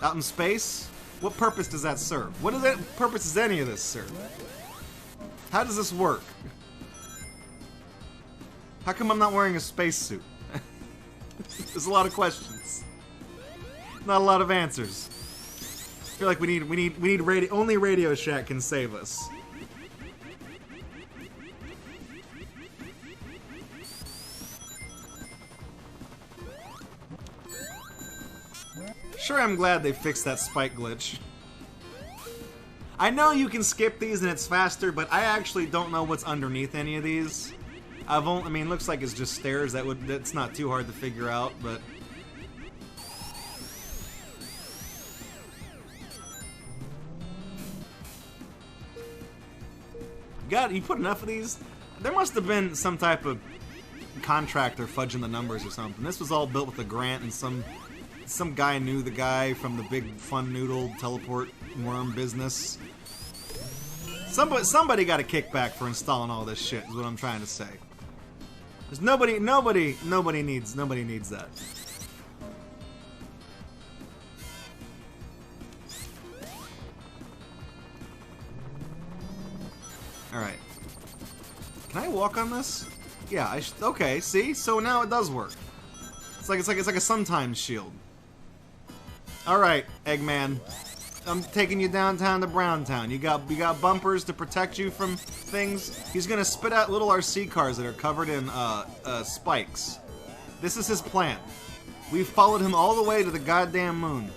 A: Out in space? What purpose does that serve? What purpose does any of this serve? How does this work? How come I'm not wearing a spacesuit? There's a lot of questions. Not a lot of answers. I feel like we need radio. Only Radio Shack can save us. Sure, I'm glad they fixed that spike glitch. I know you can skip these and it's faster, but I actually don't know what's underneath any of these. I mean, it looks like it's just stairs. That's not too hard to figure out, but. God, you put enough of these? There must have been some type of contractor fudging the numbers or something. This was all built with a grant, and some guy knew the guy from the big fun noodle teleport worm business. Somebody got a kickback for installing all this shit, is what I'm trying to say. There's nobody needs that. Alright. Can I walk on this? Yeah, okay, see? So now it does work. It's like a sometimes shield. Alright, Eggman. I'm taking you downtown to Browntown. You got bumpers to protect you from things. He's gonna spit out little RC cars that are covered in spikes. This is his plan. We've followed him all the way to the goddamn moon.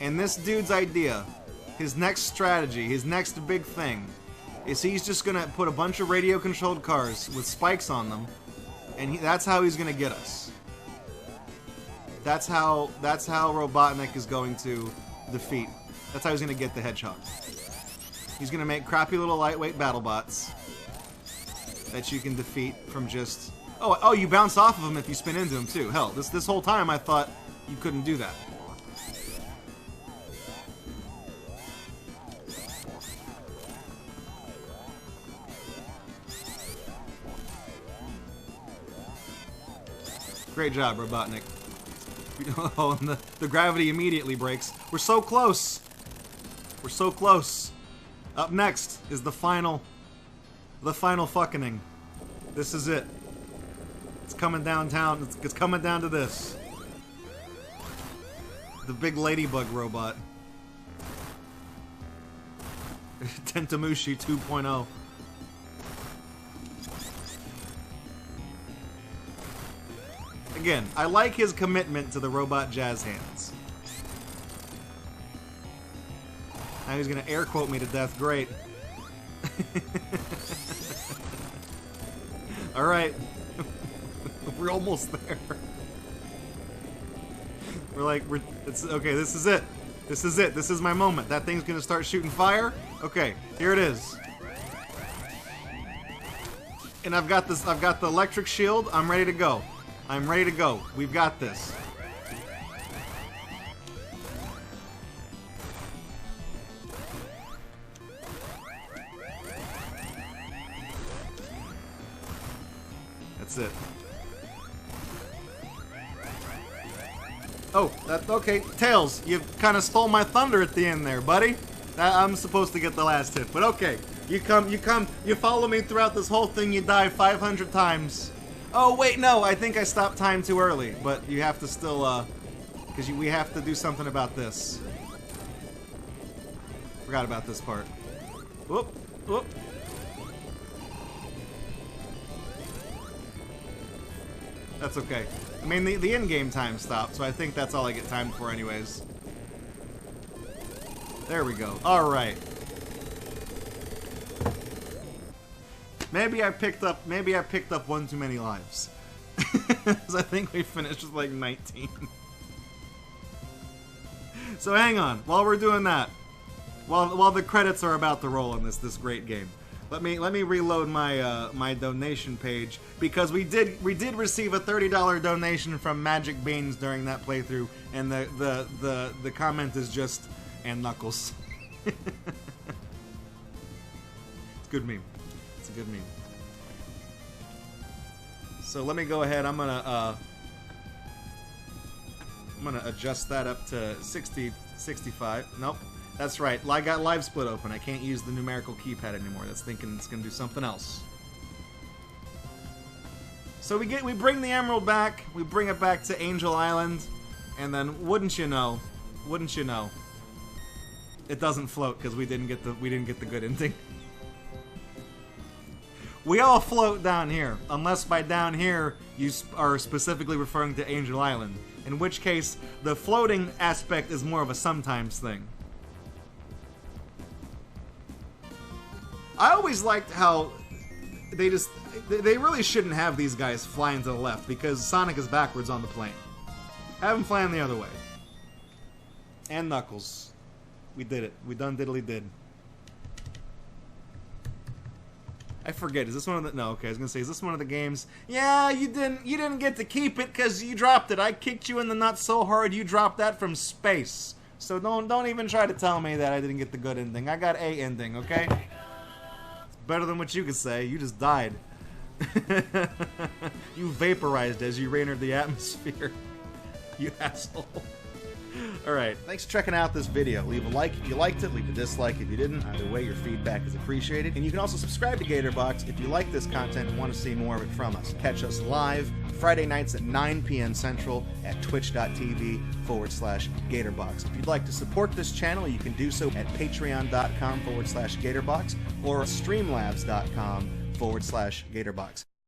A: And this dude's idea, his next strategy, his next big thing, is he's just gonna put a bunch of radio-controlled cars with spikes on them, and that's how he's gonna get us. That's how Robotnik is going to defeat. That's how he's gonna get the Hedgehog. He's gonna make crappy little lightweight BattleBots that you can defeat from just... Oh, you bounce off of them if you spin into them too. Hell, this whole time I thought you couldn't do that. Great job, Robotnik. Oh, and the gravity immediately breaks. We're so close! We're so close. Up next is the final fucking-ing. This is it. It's coming downtown. It's coming down to this. The big ladybug robot. Tentamushi 2.0. Again, I like his commitment to the robot jazz hands. Now he's gonna air quote me to death. Great. Alright. We're almost there. It's okay, this is it. This is it. This is my moment. That thing's gonna start shooting fire. Okay, here it is. And I've got the electric shield. I'm ready to go. I'm ready to go. We've got this. That's it. Oh, okay. Tails, you kind of stole my thunder at the end there, buddy. I'm supposed to get the last hit, but okay. You follow me throughout this whole thing. You die 500 times. Oh, wait, no, I think I stopped time too early, but you have to still, because we have to do something about this. Forgot about this part. Whoop, whoop. That's okay. I mean, the in-game time stopped, so I think that's all I get timed for anyways. There we go. Alright. Maybe I picked up one too many lives. Because I think we finished with like 19. So hang on, while we're doing that, while the credits are about to roll on this great game, let me reload my my donation page, because we did receive a $30 donation from Magic Beans during that playthrough, and the comment is just "and Knuckles." It's a good meme. It's a good meme. So let me go ahead. I'm gonna adjust that up to 60, 65. Nope, that's right. I got Live Split open. I can't use the numerical keypad anymore. That's thinking it's gonna do something else. So we bring the emerald back. We bring it back to Angel Island, and then wouldn't you know, it doesn't float because we didn't get the good ending. We all float down here, unless by down here you are specifically referring to Angel Island, in which case the floating aspect is more of a sometimes thing. I always liked how they really shouldn't have these guys flying to the left, because Sonic is backwards on the plane. Have him flying the other way. And Knuckles. We did it. We done diddly did. I forget. Is this one of the... No, okay. I was gonna say, is this one of the games? Yeah, you didn't get to keep it because you dropped it. I kicked you in the nuts so hard you dropped that from space. So don't even try to tell me that I didn't get the good ending. I got a ending, okay? It's better than what you could say. You just died. You vaporized as you re-entered the atmosphere. You asshole. Alright, thanks for checking out this video. Leave a like if you liked it, leave a dislike if you didn't. Either way, your feedback is appreciated. And you can also subscribe to Gatorbox if you like this content and want to see more of it from us. Catch us live Friday nights at 9 p.m. Central at twitch.tv/Gatorbox. If you'd like to support this channel, you can do so at patreon.com/Gatorbox or streamlabs.com/Gatorbox.